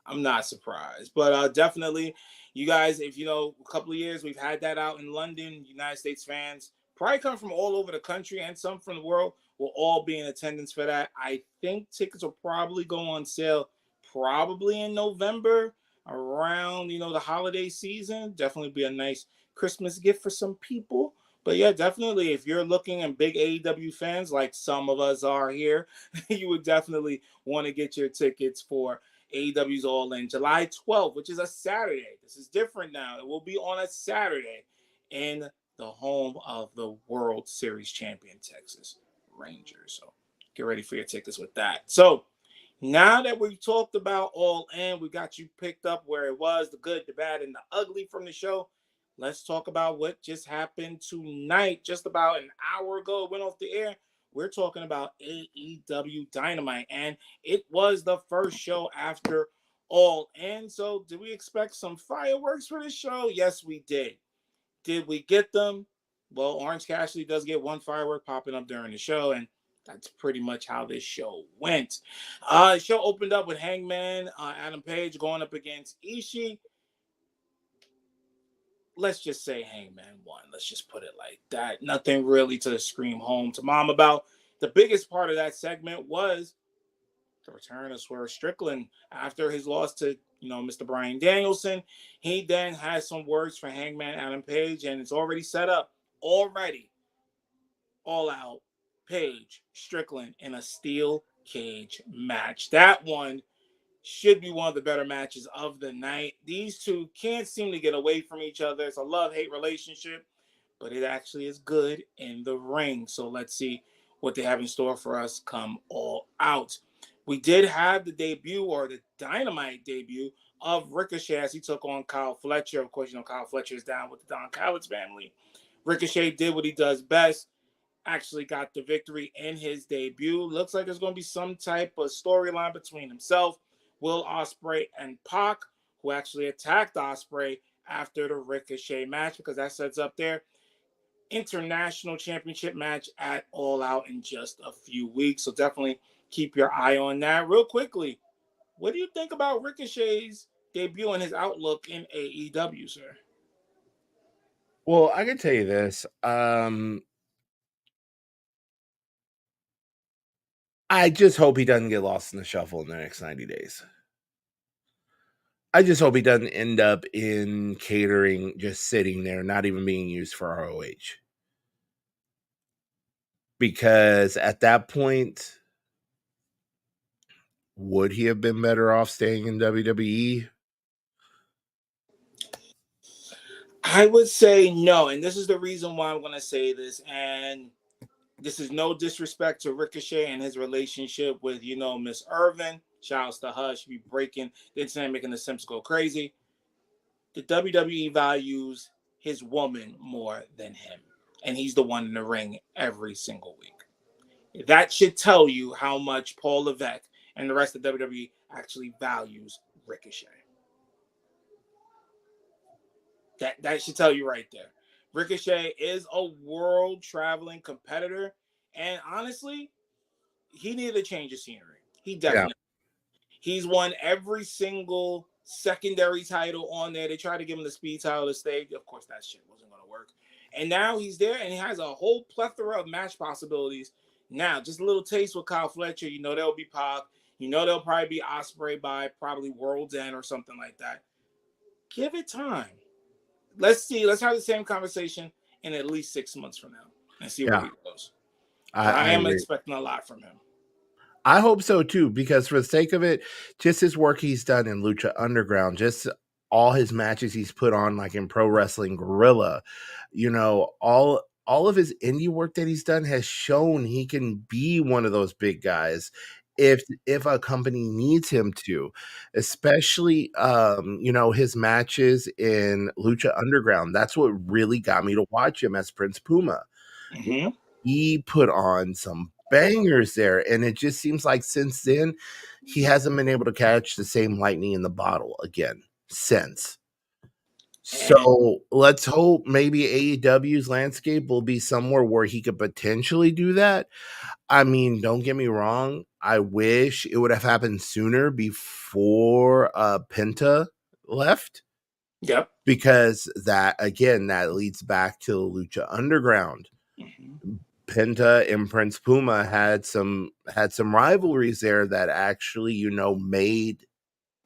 I'm not surprised, but definitely, you guys, if you know, a couple of years we've had that out in London. United States fans probably come from all over the country and some from the world will all be in attendance for that. I think tickets will probably go on sale probably in November around the holiday season. Definitely be a nice Christmas gift for some people. But yeah, definitely, if you're looking and big AEW fans like some of us are here, you would definitely want to get your tickets for AEW's All In July 12th, which is a Saturday. This is different now. It will be on a Saturday in the home of the World Series champion Texas Rangers. So get ready for your tickets with that. So now that we've talked about All In, we got you picked up where it was, the good, the bad, and the ugly from the show. Let's talk about what just happened tonight. Just about an hour ago, it went off the air. We're talking about AEW Dynamite, and it was the first show after All In. So did we expect some fireworks for this show? Yes, we did. Did we get them? Well, Orange Cassidy does get one firework popping up during the show, and that's pretty much how this show went. The show opened up with Hangman Adam Page going up against Ishii. Let's just say Hangman won. Let's just put it like that. Nothing really to scream home to mom about. The biggest part of that segment was the return of Swerve Strickland after his loss to Mr. Bryan Danielson. He then has some words for Hangman Adam Page, and it's already set up. Already, All Out, Page, Strickland in a steel cage match. That one should be one of the better matches of the night. These two can't seem to get away from each other. It's a love-hate relationship, but it actually is good in the ring. So let's see what they have in store for us come All Out. We did have the debut, or the Dynamite debut, of Ricochet as he took on Kyle Fletcher. Of course, Kyle Fletcher is down with the Don Callis family. Ricochet did what he does best. Actually got the victory in his debut. Looks like there's going to be some type of storyline between himself, Will Ospreay, and Pac, who actually attacked Ospreay after the Ricochet match, because that sets up their international championship match at All Out in just a few weeks. So definitely keep your eye on that. Real quickly, what do you think about Ricochet's debut and his outlook in AEW, sir? Well, I can tell you this. I just hope he doesn't get lost in the shuffle in the next 90 days. I just hope he doesn't end up in catering, just sitting there, not even being used for ROH. Because at that point, would he have been better off staying in WWE? I would say no, and this is the reason why I'm going to say this, and this is no disrespect to Ricochet and his relationship with, Miss Irvin. Shouts to her. She be breaking the internet, making the Simps go crazy. The WWE values his woman more than him, and he's the one in the ring every single week. That should tell you how much Paul Levesque and the rest of WWE actually values Ricochet. That should tell you right there. Ricochet is a world-traveling competitor, and honestly, he needed a change of scenery. He definitely. He's won every single secondary title on there. They tried to give him the speed title to stay. Of course, that shit wasn't going to work. And now he's there, and he has a whole plethora of match possibilities. Now, just a little taste with Kyle Fletcher. There'll be Pac. There'll probably be Ospreay by probably World's End or something like that. Give it time. Let's see. Let's have the same conversation in at least 6 months from now and see where he goes. I am expecting a lot from him. I hope so too, because for the sake of it, just his work he's done in Lucha Underground, just all his matches he's put on, like in Pro Wrestling Guerrilla, all of his indie work that he's done has shown he can be one of those big guys if a company needs him to, especially his matches in Lucha Underground. That's what really got me to watch him as Prince Puma. Mm-hmm. He put on some bangers there, and it just seems like since then he hasn't been able to catch the same lightning in the bottle again since. So let's hope maybe AEW's landscape will be somewhere where he could potentially do that. I mean, don't get me wrong, I wish it would have happened sooner before Penta left. Yep. Because that leads back to Lucha Underground. Mm-hmm. Penta and Prince Puma had some rivalries there that actually, made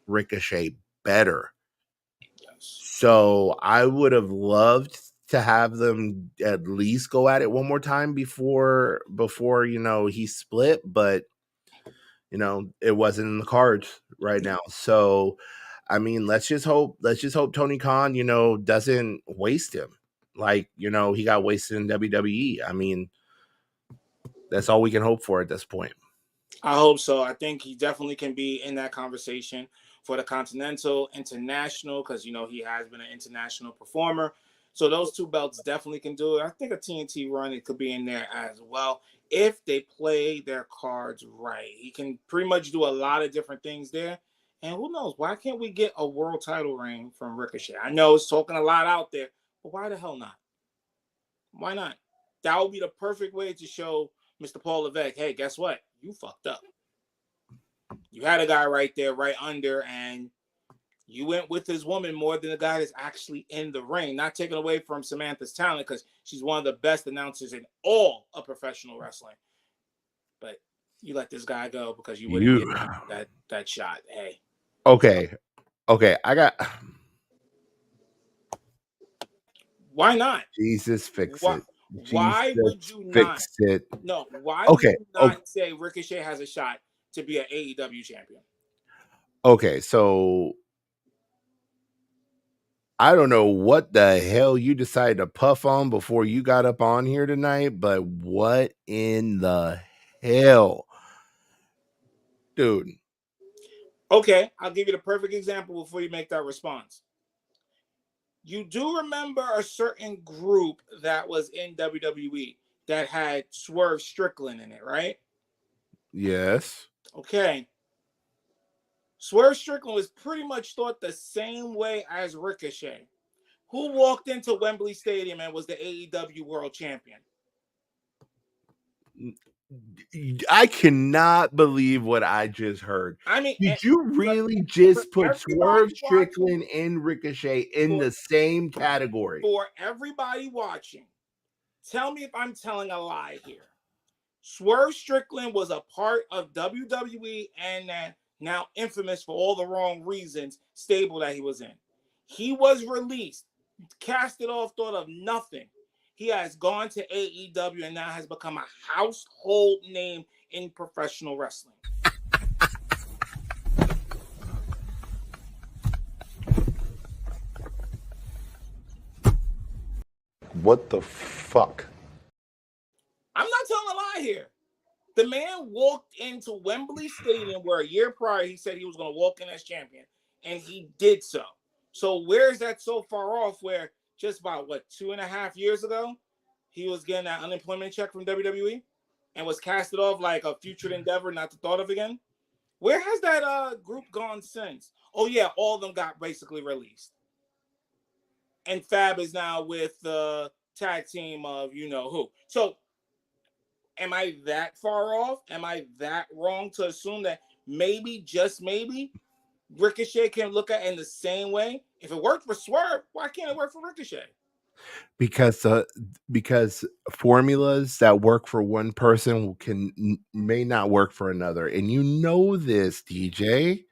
Ricochet better. Yes. So I would have loved to have them at least go at it one more time before he split, but it wasn't in the cards right now. So I mean, let's just hope Tony Khan, doesn't waste him like, he got wasted in WWE. I mean, that's all we can hope for at this point. I hope so. I think he definitely can be in that conversation for the Continental, International, because, he has been an international performer. So those two belts definitely can do it. I think a TNT run, it could be in there as well if they play their cards right. He can pretty much do a lot of different things there. And who knows? Why can't we get a world title reign from Ricochet? I know it's talking a lot out there, but why the hell not? Why not? That would be the perfect way to show Mr. Paul Levesque, hey, guess what? You fucked up. You had a guy right there, right under, and you went with his woman more than the guy that's actually in the ring. Not taking away from Samantha's talent, because she's one of the best announcers in all of professional wrestling. But you let this guy go because you wouldn't get that shot. Hey. Okay. I got. Why not? Jesus, fix it. Why would you not? Fix it. No. Why would you not say Ricochet has a shot to be an AEW champion? Okay, so I don't know what the hell you decided to puff on before you got up on here tonight, but what in the hell? Dude. Okay, I'll give you the perfect example before you make that response. You do remember a certain group that was in WWE that had Swerve Strickland in it, right? Yes. Okay. Swerve Strickland was pretty much thought the same way as Ricochet. Who walked into Wembley Stadium and was the AEW World Champion? I cannot believe what I just heard. I mean, did you really just put Swerve Strickland and Ricochet in the same category? For everybody watching, tell me if I'm telling a lie here. Swerve Strickland was a part of WWE and that now infamous for all the wrong reasons stable that he was in. He was released, casted off, thought of nothing. He has gone to AEW and now has become a household name in professional wrestling. What the fuck? I'm not telling a lie here. The man walked into Wembley Stadium where a year prior he said he was going to walk in as champion, and he did so. So where is that so far off where just about, 2.5 years ago, he was getting that unemployment check from WWE and was casted off like a future endeavor not to thought of again? Where has that group gone since? Oh, yeah, all of them got basically released. And Fab is now with the tag team of you-know-who. So am I that far off? Am I that wrong to assume that maybe, just maybe, Ricochet can look at it in the same way? If it worked for Swerve, why can't it work for Ricochet? Because formulas that work for one person may not work for another, and you know this, DJ.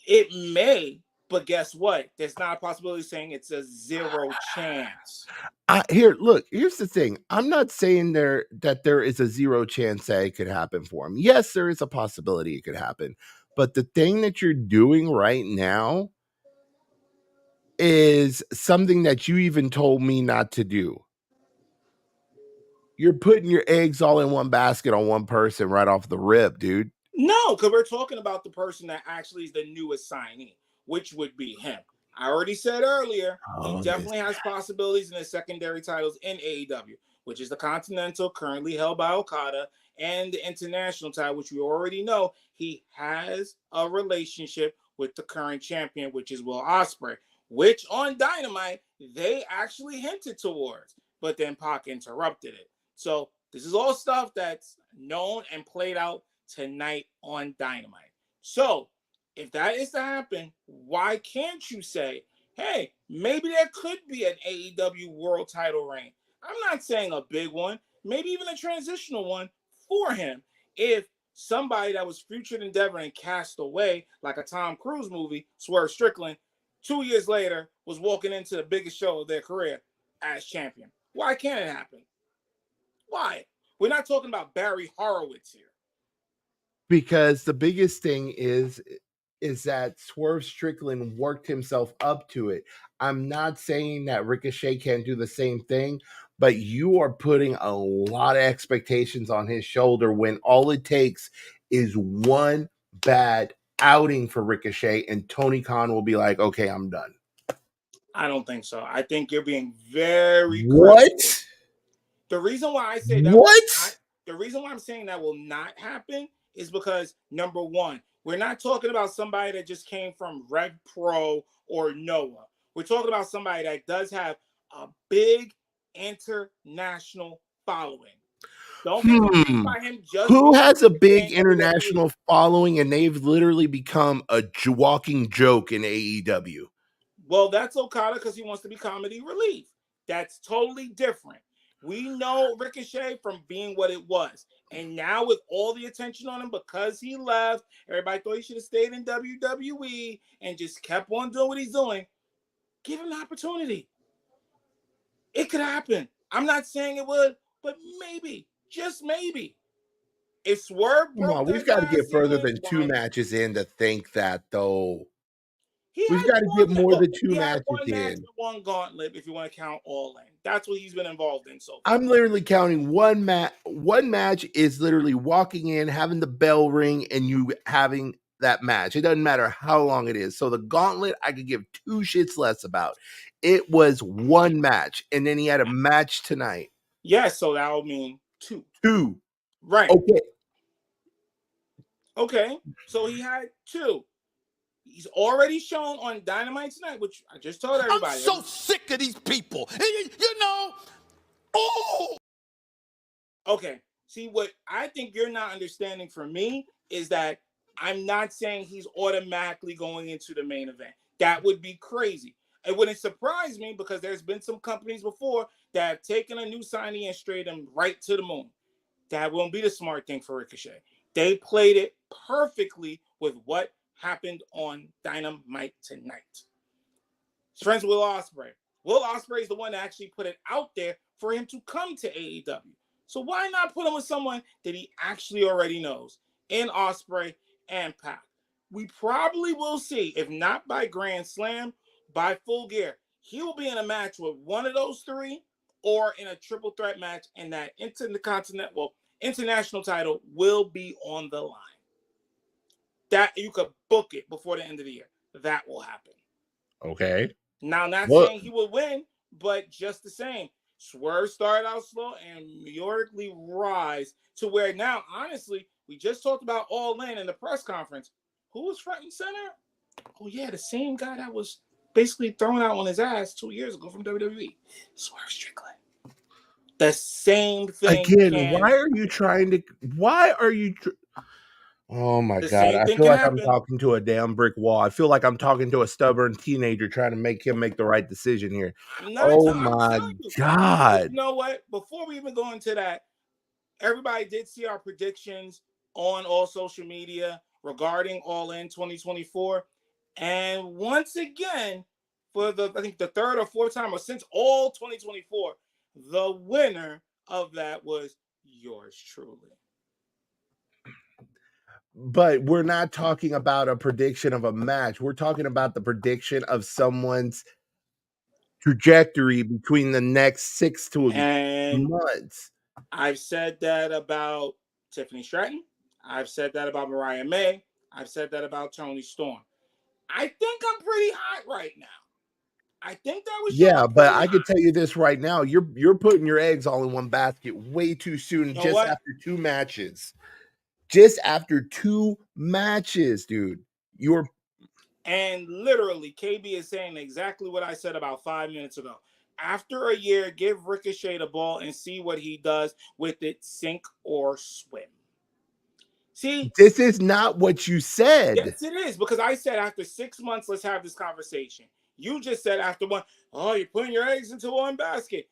It may, but guess what? There's not a possibility saying it's a 0 chance. Here's the thing. I'm not saying that there is a 0 chance that it could happen for him. Yes, there is a possibility it could happen, but the thing that you're doing right now is something that you even told me not to do. You're putting your eggs all in one basket on one person right off the rip, dude. No, because we're talking about the person that actually is the newest signee, which would be him. I already said earlier, he definitely has possibilities in the secondary titles in AEW, which is the Continental, currently held by Okada, and the International title, which we already know he has a relationship with the current champion, which is Will Ospreay, which on Dynamite, they actually hinted towards, but then Pac interrupted it. So this is all stuff that's known and played out tonight on Dynamite. So if that is to happen, why can't you say, hey, maybe there could be an AEW world title reign? I'm not saying a big one, maybe even a transitional one for him. If somebody that was future endeavor and cast away, like a Tom Cruise movie, Swerve Strickland, 2 years later was walking into the biggest show of their career as champion. Why can't it happen? Why? We're not talking about Barry Horowitz here. Because the biggest thing is that Swerve Strickland worked himself up to it. I'm not saying that Ricochet can't do the same thing, but you are putting a lot of expectations on his shoulder when all it takes is one bad outing for Ricochet and Tony Khan will be like, okay, I'm done. I don't think so. I think you're being very What? critical. The reason why I say that the reason why I'm saying that will not happen is because, number one, we're not talking about somebody that just came from Rev Pro or Noah. We're talking about somebody that does have a big international following. Don't be confused by him just who has a big in international WWE. following and they've literally become a walking joke in AEW? Well, that's Okada because he wants to be comedy relief. That's totally different. We know Ricochet from being what it was. And now with all the attention on him because he left, everybody thought he should have stayed in WWE and just kept on doing what he's doing. Give him the opportunity. It could happen. I'm not saying it would, but maybe, just maybe. If Swerve broke we've got to get further than 2 matches in to think that, though. We've got to get more than 2 matches one match in. with one gauntlet, if you want to count All In. That's what he's been involved in so far. I'm literally counting one match. One match is literally walking in, having the bell ring, and you having that match. It doesn't matter how long it is. So the gauntlet, I could give 2 shits less about. It was one match, and then he had a match tonight. Yes, so that would mean 2. 2. Right. Okay. So he had 2. He's already shown on Dynamite tonight, which I just told everybody. I'm so sick of these people. You know. Oh. Okay. See, what I think you're not understanding for me is that I'm not saying he's automatically going into the main event. That would be crazy. It wouldn't surprise me because there's been some companies before that have taken a new signee and straight them right to the moon. That won't be the smart thing for Ricochet. They played it perfectly with what happened on Dynamite tonight. He's friends with Will Ospreay. Will Ospreay is the one that actually put it out there for him to come to AEW. So why not put him with someone that he actually already knows in Ospreay and Pac? We probably will see, if not by Grand Slam, by Full Gear. He will be in a match with one of those 3 or in a triple threat match, and that international title will be on the line. That you could book it before the end of the year. That will happen. Okay. Now, not Well, saying he will win, but just the same. Swerve started out slow and meteorically rise to where now, honestly, we just talked about All In the press conference. Who was front and center? Oh, yeah, the same guy that was basically thrown out on his ass 2 years ago from WWE. Swerve Strickland. The same thing. Again, why are you oh my God. I feel like I'm talking to a damn brick wall. I feel like I'm talking to a stubborn teenager trying to make him make the right decision here. Oh my God. You know what? Before we even go into that, everybody did see our predictions on all social media regarding All In 2024. And once again, for I think the third or fourth time, or since all 2024, the winner of that was yours truly. But we're not talking about a prediction of a match. We're talking about the prediction of someone's trajectory between the next 6 to 8 months. I've said that about Tiffany Stratton. I've said that about Mariah May. I've said that about Toni Storm. I think I'm pretty hot right now. I think that was but I could tell you this right now. You're putting your eggs all in one basket way too soon, after 2 matches. Just after 2 matches, dude. And literally, KB is saying exactly what I said about 5 minutes ago. After a year, give Ricochet the ball and see what he does with it, sink or swim. See? This is not what you said. Yes, it is, because I said after 6 months, let's have this conversation. You just said after one, you're putting your eggs into one basket.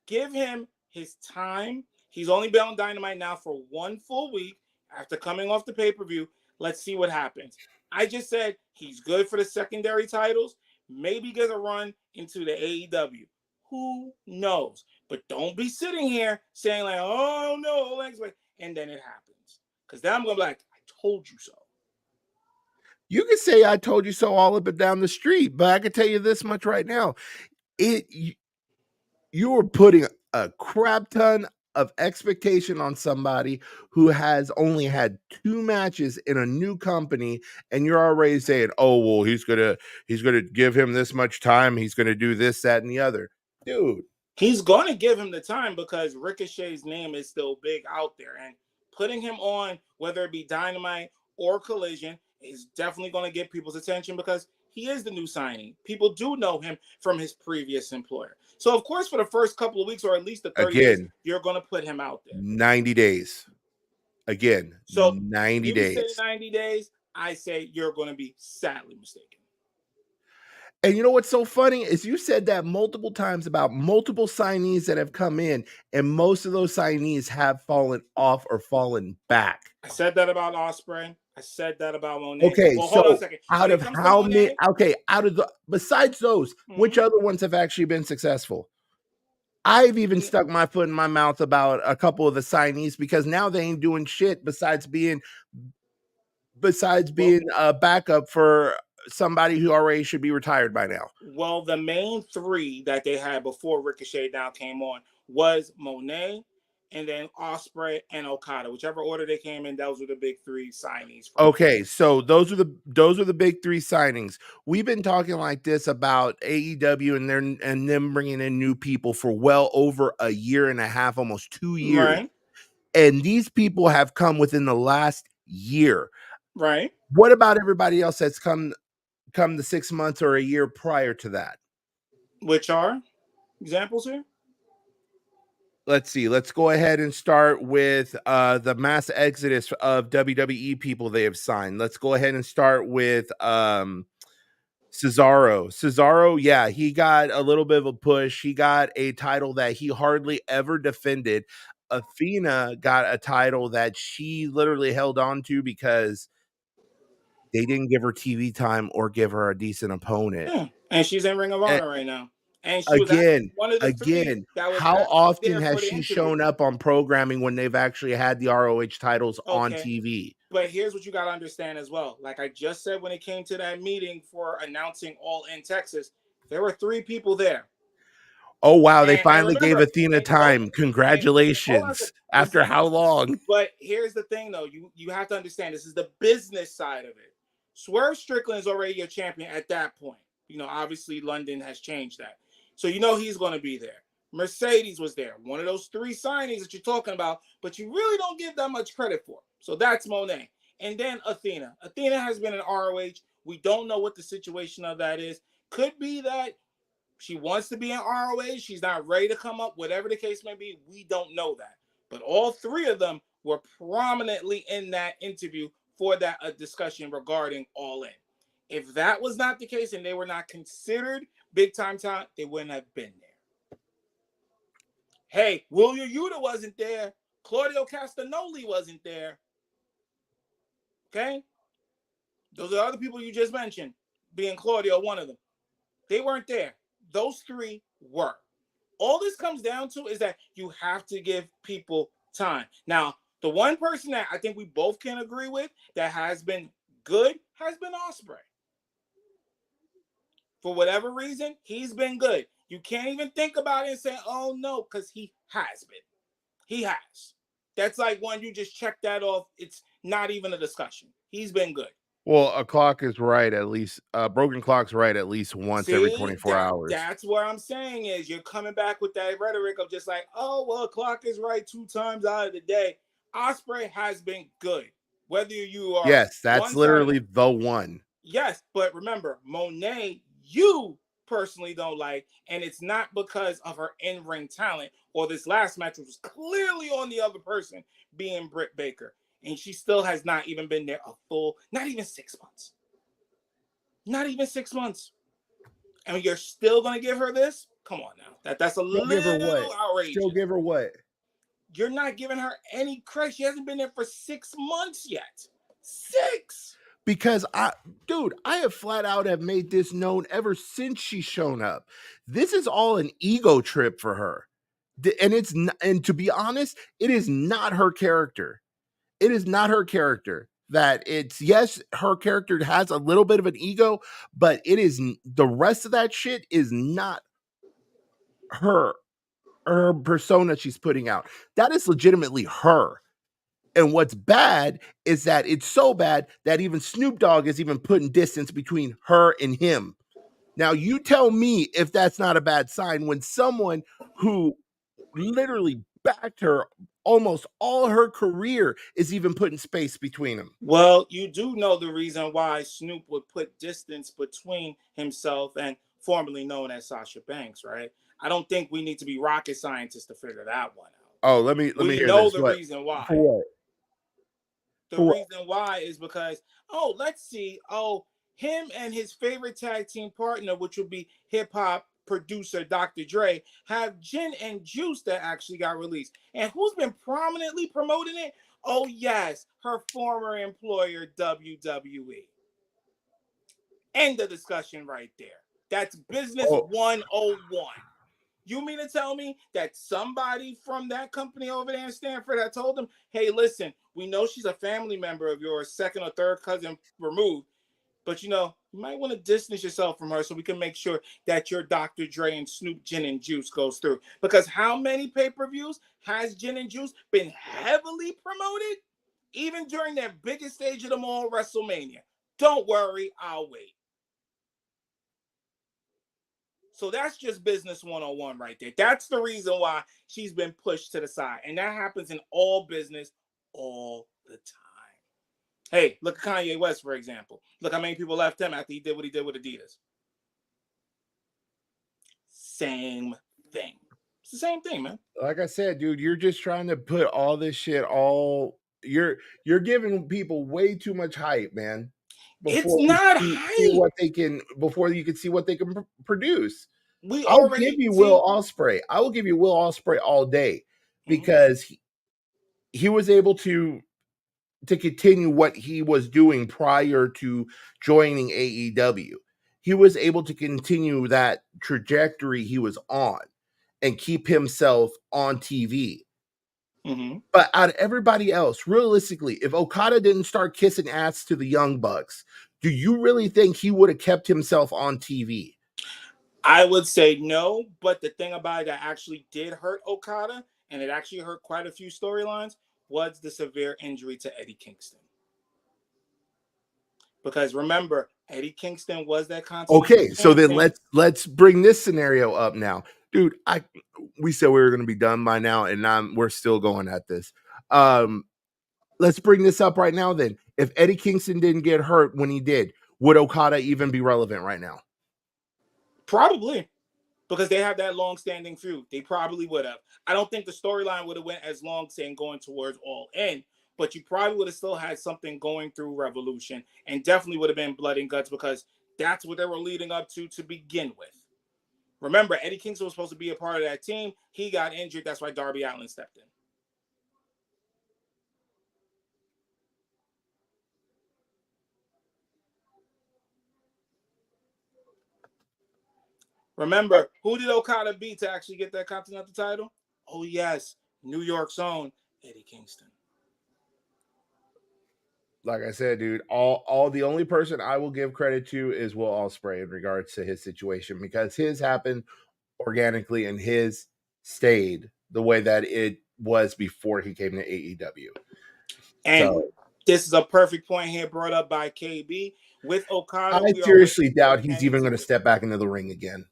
Give him his time. He's only been on Dynamite now for 1 full week after coming off the pay-per-view. Let's see what happens. I just said he's good for the secondary titles. Maybe get a run into the AEW. Who knows? But don't be sitting here saying like, oh no, and then it happens. Because then I'm going to be like, I told you so. You can say I told you so all up and down the street, but I can tell you this much right now. You were putting a crap ton of expectation on somebody who has only had 2 matches in a new company, and you're already saying, oh, well, he's gonna give him this much time, he's gonna do this, that, and the other. Dude. He's gonna give him the time because Ricochet's name is still big out there, and putting him on, whether it be Dynamite or Collision, is definitely going to get people's attention because he is the new signing. People do know him from his previous employer. So, of course, for the first couple of weeks or at least the 30 days, you're going to put him out there. 90 days. Again, so 90 days. You say 90 days, I say you're going to be sadly mistaken. And you know what's so funny is you said that multiple times about multiple signees that have come in, and most of those signees have fallen off or fallen back. I said that about Ospreay. I said that about Monet. Okay, well, so hold on a second. out of how many? Okay, out of the besides those, which other ones have actually been successful? I've even stuck my foot in my mouth about a couple of the signees because now they ain't doing shit besides being a backup for somebody who already should be retired by now. Well, the main 3 that they had before Ricochet now came on was Monet, and then Ospreay and Okada. Whichever order they came in, those were the big 3 signings. Okay, so those are the big 3 signings. We've been talking like this about AEW and them bringing in new people for well over a year and a half, almost 2 years. Right. And these people have come within the last year. Right. What about everybody else that's come the 6 months or a year prior to that? Which are examples here? Let's see. Let's go ahead and start with the mass exodus of WWE people they have signed. Let's go ahead and start with Cesaro. Cesaro, yeah, he got a little bit of a push. He got a title that he hardly ever defended. Athena got a title that she literally held on to because they didn't give her TV time or give her a decent opponent. Yeah. And she's in Ring of Honor right now. And she again, was one of the 3 that was how often has she shown up on programming when they've actually had the ROH titles on TV? But here's what you got to understand as well. Like I just said, when it came to that meeting for announcing All in Texas, there were 3 people there. Oh, wow. They And finally gave remember, Athena and time. hold on a Congratulations. second. After Listen, how long? but here's the thing, though. You have to understand, this is the business side of it. Swerve Strickland is already your champion at that point. You know, obviously London has changed that. So you know he's going to be there. Mercedes was there. One of those 3 signings that you're talking about, but you really don't give that much credit for. So that's Monet. And then Athena. Athena has been in ROH. We don't know what the situation of that is. Could be that she wants to be in ROH. She's not ready to come up, whatever the case may be. We don't know that. But all 3 of them were prominently in that interview for that discussion regarding All In. If that was not the case and they were not considered big time talent, they wouldn't have been there. Hey, William Yuta wasn't there. Claudio Castagnoli wasn't there. Okay? Those are the other people you just mentioned, being Claudio one of them. They weren't there. Those 3 were. All this comes down to is that you have to give people time. Now, the one person that I think we both can agree with that has been good has been Ospreay. For whatever reason, he's been good. You can't even think about it and say, oh, no, because he has been. He has. That's like when you just check that off. It's not even a discussion. He's been good. Well, a clock is right at least. Broken clock's right at least once every 24 hours. That's what I'm saying is you're coming back with that rhetoric of just like, oh, well, a clock is right 2 times out of the day. Ospreay has been good. Whether you are... Yes, that's literally the one. Yes, but remember, Monet, you personally don't like, and it's not because of her in-ring talent or this last match, which was clearly on the other person, being Britt Baker. And she still has not even been there a full, not even 6 months. Not even 6 months. And you're still going to give her this? Come on now. That's a little outrageous. Still give her what? You're not giving her any credit. She hasn't been there for 6 months yet. 6! Because I have flat out have made this known ever since she's shown up. This is all an ego trip for her. And to be honest, it is not her character. It is not her character. That it's, yes, her character has a little bit of an ego, but it is the rest of that shit is not her persona she's putting out. That is legitimately her. And what's bad is that it's so bad that even Snoop Dogg is even putting distance between her and him. Now, you tell me if that's not a bad sign when someone who literally backed her almost all her career is even putting space between them. Well, you do know the reason why Snoop would put distance between himself and formerly known as Sasha Banks, right? I don't think we need to be rocket scientists to figure that one out. Oh, let me hear know this. The what? Reason why. For what? The reason why is because, let's see. Him and his favorite tag team partner, which would be hip-hop producer Dr. Dre, have Gin and Juice that actually got released. And who's been prominently promoting it? Oh, yes, her former employer, WWE. End of discussion right there. That's business 101. You mean to tell me that somebody from that company over there in Stanford had told them, hey, listen, we know she's a family member of yours, second or third cousin removed, but you might want to distance yourself from her so we can make sure that your Dr. Dre and Snoop Gin and Juice goes through. Because how many pay-per-views has Gin and Juice been heavily promoted? Even during their biggest stage of them all, WrestleMania. Don't worry, I'll wait. So that's just business 101 right there. That's the reason why she's been pushed to the side. And that happens in all business all the time. Hey, look at Kanye West, for example. Look how many people left him after he did what he did with Adidas. Same thing. It's the same thing, man. Like I said, dude, you're just trying to put all this shit you're giving people way too much hype, man. It's not hype. Before you can see what they can produce. I'll give you Will Ospreay. I will give you Will Ospreay all day because he was able to continue what he was doing prior to joining AEW. He was able to continue that trajectory he was on and keep himself on TV. Mm-hmm. But out of everybody else, realistically, if Okada didn't start kissing ass to the Young Bucks, do you really think he would have kept himself on TV? I would say no, but the thing about it that actually did hurt Okada, and it actually hurt quite a few storylines, was the severe injury to Eddie Kingston. Because remember, Eddie Kingston was that Okay, so then let's bring this scenario up now, dude. We said we were going to be done by now, and we're still going at this. Let's bring this up right now. Then, if Eddie Kingston didn't get hurt when he did, would Okada even be relevant right now? Probably, because they have that long-standing feud. They probably would have. I don't think the storyline would have went as long, saying going towards All In, but you probably would have still had something going through Revolution, and definitely would have been blood and guts, because that's what they were leading up to begin with. Remember, Eddie Kingston was supposed to be a part of that team. He got injured. That's why Darby Allin stepped in. Remember, who did Okada beat to actually get that Continental title? Oh, yes, New York's own Eddie Kingston. Like I said, dude, all the only person I will give credit to is Will Ospreay in regards to his situation, because his happened organically and his stayed the way that it was before he came to AEW. And this is a perfect point here brought up by KB. With Okada, I seriously doubt he's even going to step back into the ring again.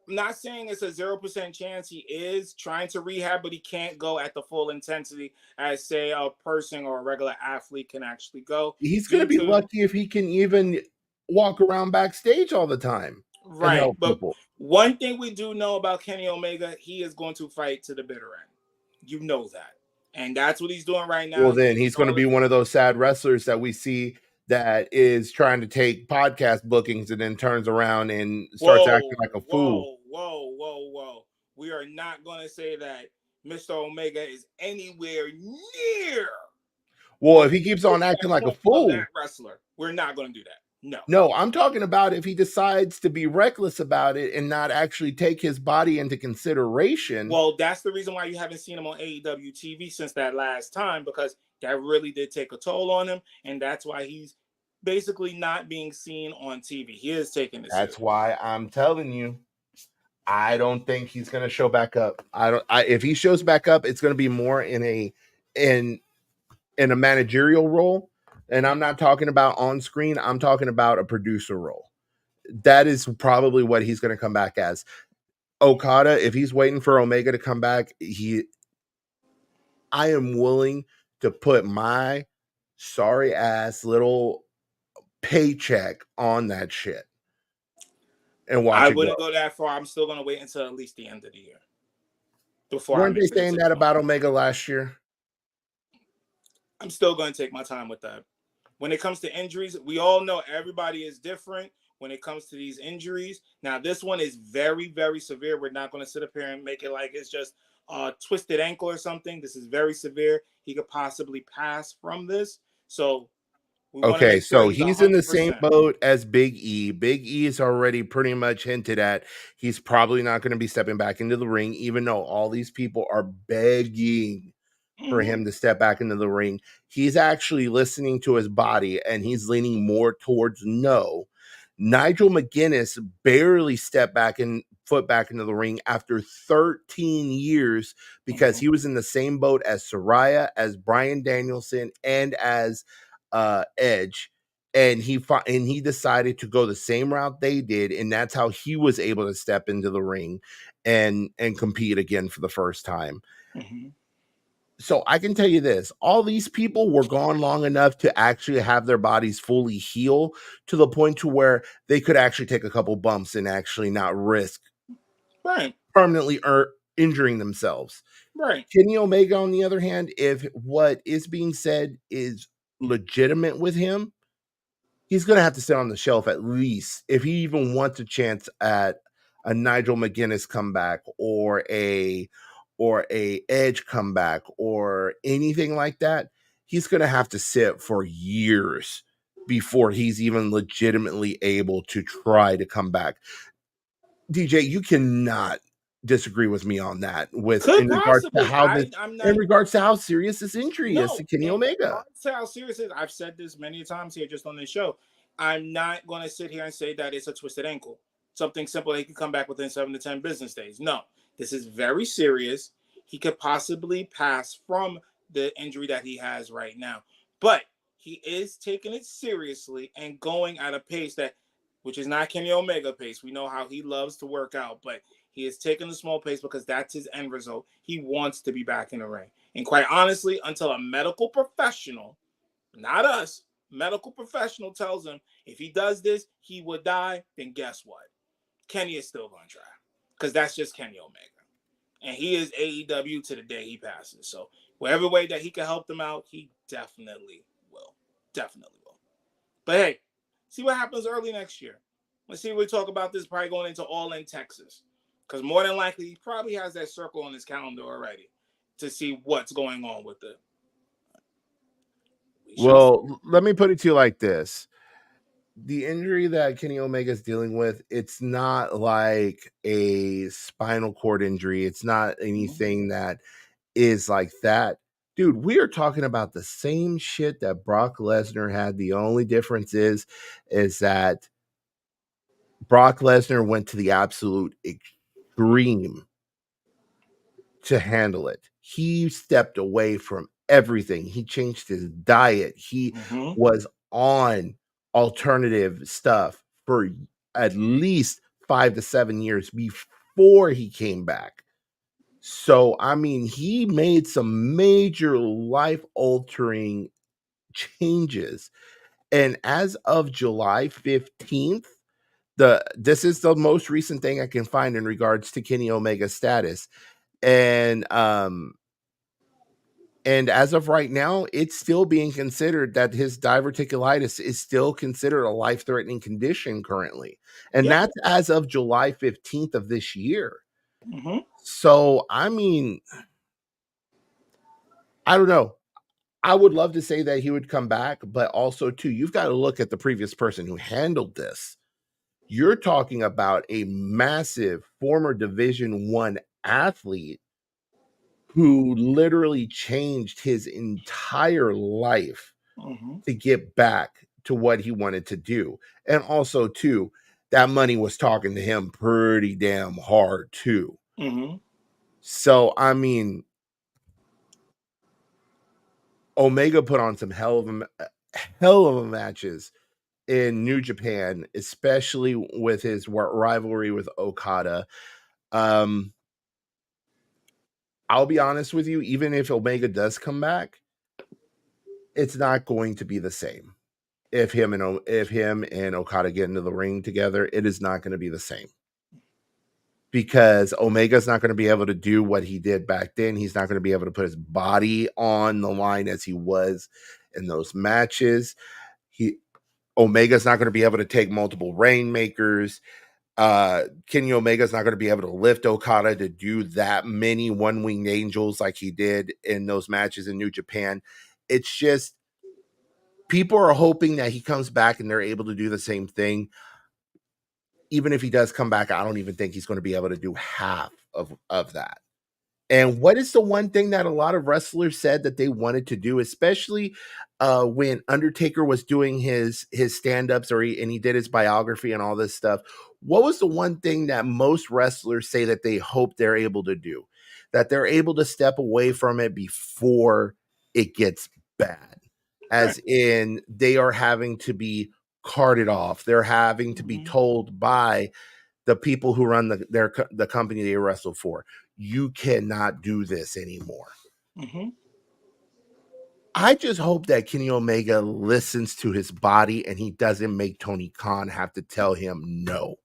I'm not saying it's a 0% chance he is trying to rehab, but he can't go at the full intensity as, say, a person or a regular athlete can actually go. He's going to be lucky if he can even walk around backstage all the time. Right. But one thing we do know about Kenny Omega, he is going to fight to the bitter end. You know that. And that's what he's doing right now. Well, then he's going to be one of those sad wrestlers that we see that is trying to take podcast bookings and then turns around and starts acting like a fool. Whoa. We are not going to say that Mr. Omega is anywhere near. Well, if he keeps on acting like a fool, that wrestler, we're not going to do that. No, I'm talking about if he decides to be reckless about it and not actually take his body into consideration. Well, that's the reason why you haven't seen him on AEW TV since that last time, because that really did take a toll on him, and that's why he's basically not being seen on TV. He is taking this. That's why I'm telling you, I don't think he's going to show back up. If he shows back up, it's going to be more in a managerial role. And I'm not talking about on screen. I'm talking about a producer role. That is probably what he's going to come back as. Okada, if he's waiting for Omega to come back, I am willing to put my sorry ass little paycheck on that shit and watch. I wouldn't go that far. I'm still going to wait until at least the end of the year. Weren't they saying that about Omega last year? I'm still going to take my time with that. When it comes to injuries, we all know everybody is different when it comes to these injuries. Now, this one is very, very severe. We're not going to sit up here and make it like it's just a twisted ankle or something. This is very severe. He could possibly pass from this. So, okay, so he's in the same boat as Big E. Big E is already pretty much hinted at he's probably not going to be stepping back into the ring, even though all these people are begging for him to step back into the ring. He's actually listening to his body, and he's leaning more towards no. Nigel McGuinness barely stepped foot back into the ring after 13 years because he was in the same boat as Saraya, as Bryan Danielson, and as Edge. And he decided to go the same route they did, and that's how he was able to step into the ring and compete again for the first time. So I can tell you this, all these people were gone long enough to actually have their bodies fully heal to the point to where they could actually take a couple bumps and actually not risk permanently injuring themselves. Kenny Omega, on the other hand, if what is being said is legitimate with him, he's going to have to sit on the shelf at least if he even wants a chance at a Nigel McGuinness comeback or a Edge comeback or anything like that. He's going to have to sit for years before he's even legitimately able to try to come back. DJ, you cannot disagree with me on that. In regards to how serious this injury is to Kenny Omega. How serious it is. I've said this many times here just on this show. I'm not going to sit here and say that it's a twisted ankle. something simple. He could come back within 7 to 10 business days. No, this is very serious. He could possibly pass from the injury that he has right now. But he is taking it seriously and going at a pace which is not Kenny Omega pace. We know how he loves to work out, but he is taking the small pace because that's his end result. He wants to be back in the ring. And quite honestly, until a medical professional, not us, medical professional tells him if he does this, he would die, then guess what? Kenny is still going to try because that's just Kenny Omega. And he is AEW to the day he passes. So whatever way that he can help them out, he definitely will. Definitely will. But hey, see what happens early next year. Let's see what we talk about this probably going into All In Texas. Because more than likely, he probably has that circle on his calendar already to see what's going on with it. Well, let me put it to you like this. The injury that Kenny Omega is dealing with, it's not like a spinal cord injury. It's not anything that is like that. Dude, we are talking about the same shit that Brock Lesnar had. The only difference is that Brock Lesnar went to the absolute extreme to handle it. He stepped away from everything. He changed his diet. He was on alternative stuff for at least 5 to 7 years before he came back. So, I mean, he made some major life-altering changes. And as of July 15th, this is the most recent thing I can find in regards to Kenny Omega's status. And as of right now, it's still being considered that his diverticulitis is still considered a life-threatening condition currently. And that's as of July 15th of this year. So, I mean, I don't know. I would love to say that he would come back, but also, too, you've got to look at the previous person who handled this. You're talking about a massive former Division I athlete who literally changed his entire life to get back to what he wanted to do. And also, too, that money was talking to him pretty damn hard, too. So, I mean, Omega put on some hell of a matches in New Japan, especially with his rivalry with Okada. I'll be honest with you, even if Omega does come back, it's not going to be the same. If him and Okada get into the ring together, it is not going to be the same. Because Omega's not going to be able to do what he did back then. He's not going to be able to put his body on the line as he was in those matches. Omega's not going to be able to take multiple Rainmakers. Kenny Omega's not going to be able to lift Okada to do that many one-winged angels like he did in those matches in New Japan. It's just people are hoping that he comes back and they're able to do the same thing. Even if he does come back, I don't even think he's going to be able to do half of that. And what is the one thing that a lot of wrestlers said that they wanted to do, especially when Undertaker was doing his stand-ups and he did his biography and all this stuff? What was the one thing that most wrestlers say that they hope they're able to do? That they're able to step away from it before it gets bad. As in, they are having to be carted off. They're having to be told by the people who run the company they wrestle for, you cannot do this anymore. I just hope that Kenny Omega listens to his body and he doesn't make Tony Khan have to tell him no.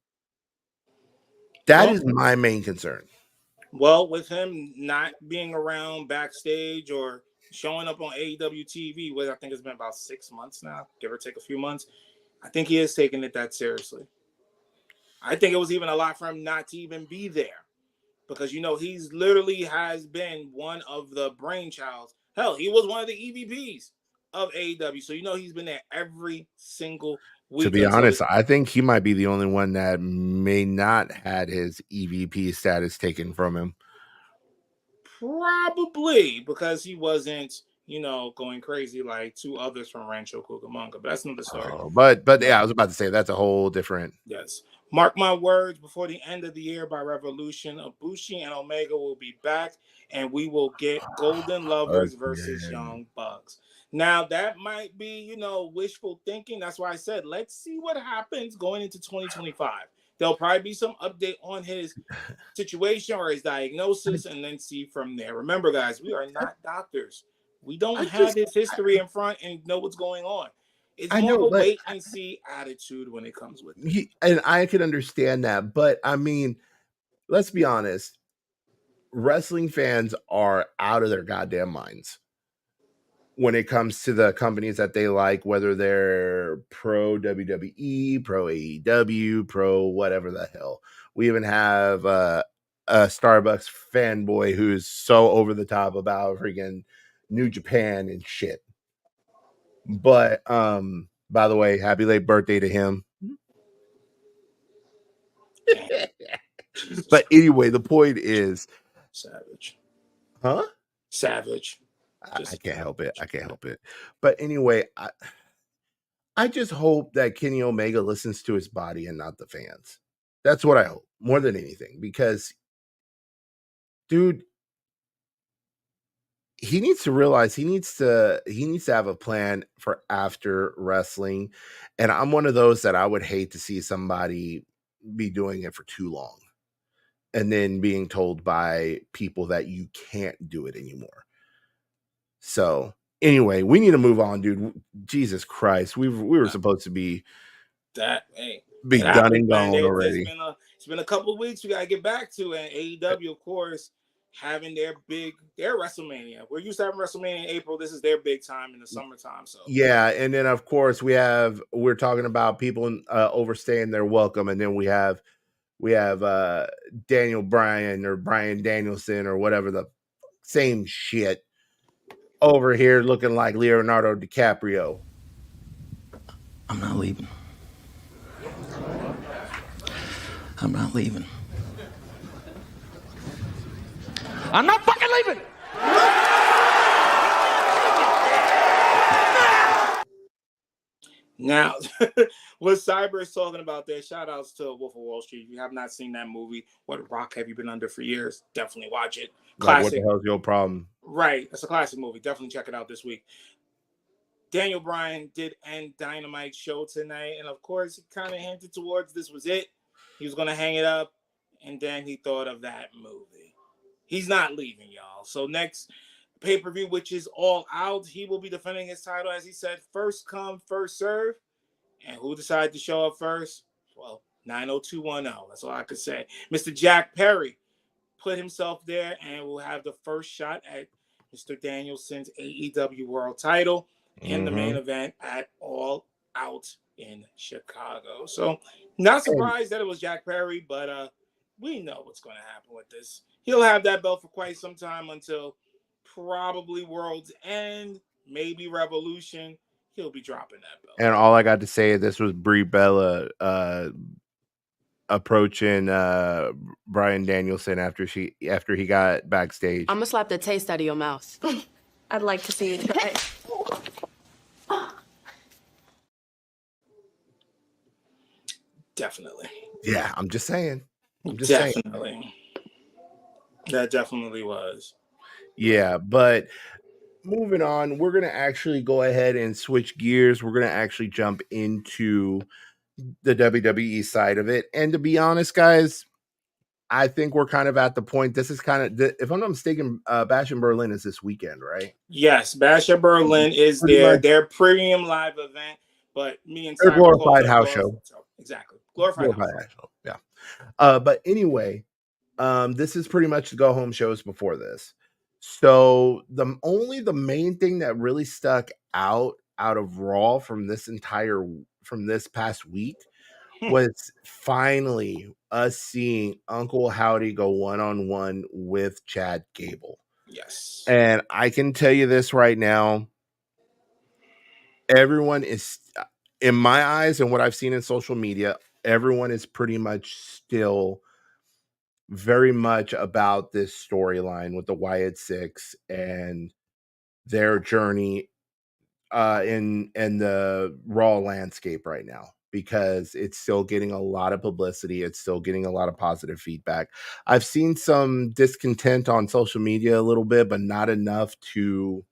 That is my main concern. Well, with him not being around backstage or showing up on AEW TV, which I think it's been about 6 months now, give or take a few months, I think he is taking it that seriously. I think it was even a lot for him not to even be there because, you know, he's literally has been one of the brainchilds. Hell, he was one of the EVPs of AEW. So, you know, he's been there every single week. To be honest, I think he might be the only one that may not had his EVP status taken from him. Probably because he wasn't, you know, going crazy like two others from Rancho Cucamonga. But that's another story. But yeah, I was about to say that's a whole different. Yes. Mark my words, before the end of the year by Revolution, Ibushi and Omega will be back, and we will get Golden Lovers versus Young Bucks. Now, that might be, wishful thinking. That's why I said, let's see what happens going into 2025. There'll probably be some update on his situation or his diagnosis, and then see from there. Remember, guys, we are not doctors. We don't have his history in front and know what's going on. It's more of a wait and see attitude when it comes with it. And I can understand that, but I mean, let's be honest. Wrestling fans are out of their goddamn minds when it comes to the companies that they like, whether they're pro WWE, pro AEW, pro whatever the hell. We even have a Starbucks fanboy who's so over the top about freaking New Japan and shit. But by the way, happy late birthday to him. But anyway, the point is savage. Huh? Savage. I can't help it. I can't help it. But anyway, I just hope that Kenny Omega listens to his body and not the fans. That's what I hope more than anything, because dude, he needs to realize he needs to have a plan for after wrestling. And I'm one of those that I would hate to see somebody be doing it for too long and then being told by people that you can't do it anymore. So anyway, we need to move on, dude. Jesus Christ. We were supposed to be done and gone already. It's been a couple of weeks we gotta get back to, and AEW, of course, having their WrestleMania. We're used to having WrestleMania in April. This is their big time in the summertime. So yeah, and then of course we're talking about people overstaying their welcome, and then we have Daniel Bryan or Bryan Danielson or whatever, the same shit over here looking like Leonardo DiCaprio. I'm not leaving. I'm not leaving. I'm not fucking leaving! Now, what Cyber is talking about there, shout outs to Wolf of Wall Street. If you have not seen that movie, what rock have you been under for years? Definitely watch it. Classic. Like, what the hell's your problem? Right. It's a classic movie. Definitely check it out this week. Daniel Bryan did end Dynamite show tonight. And of course, he kind of hinted towards this was it. He was going to hang it up. And then he thought of that movie. He's not leaving, y'all. So next pay-per-view, which is All Out, he will be defending his title, as he said, first come, first serve. And who decided to show up first? Well, 90210. That's all I could say. Mr. Jack Perry put himself there and will have the first shot at Mr. Danielson's AEW World title in the main event at All Out in Chicago. So not surprised that it was Jack Perry, but we know what's going to happen with this. He'll have that belt for quite some time until probably World's End, maybe Revolution. He'll be dropping that belt. And all I got to say, this was Brie Bella approaching Bryan Danielson after he got backstage. I'm gonna slap the taste out of your mouth. I'd like to see you try. Definitely. Yeah, I'm just saying. Definitely. That definitely was. Yeah, but moving on, we're going to actually go ahead and switch gears. We're going to actually jump into the WWE side of it. And to be honest, guys, I think we're kind of at the point. This is kind of, if I'm not mistaken, Bash in Berlin is this weekend, right? Yes, Bash in Berlin is their premium live event, but me and their glorified house show. Exactly. Glorified house show. Yeah. But anyway, this is pretty much the go home shows before this. So the main thing that really stuck out of Raw from this past week was finally us seeing Uncle Howdy go one-on-one with Chad Gable. Yes. And I can tell you this right now, everyone is, in my eyes and what I've seen in social media, everyone is pretty much still very much about this storyline with the Wyatt Six and their journey in the Raw landscape right now. because it's still getting a lot of publicity. It's still getting a lot of positive feedback. I've seen some discontent on social media a little bit, but not enough to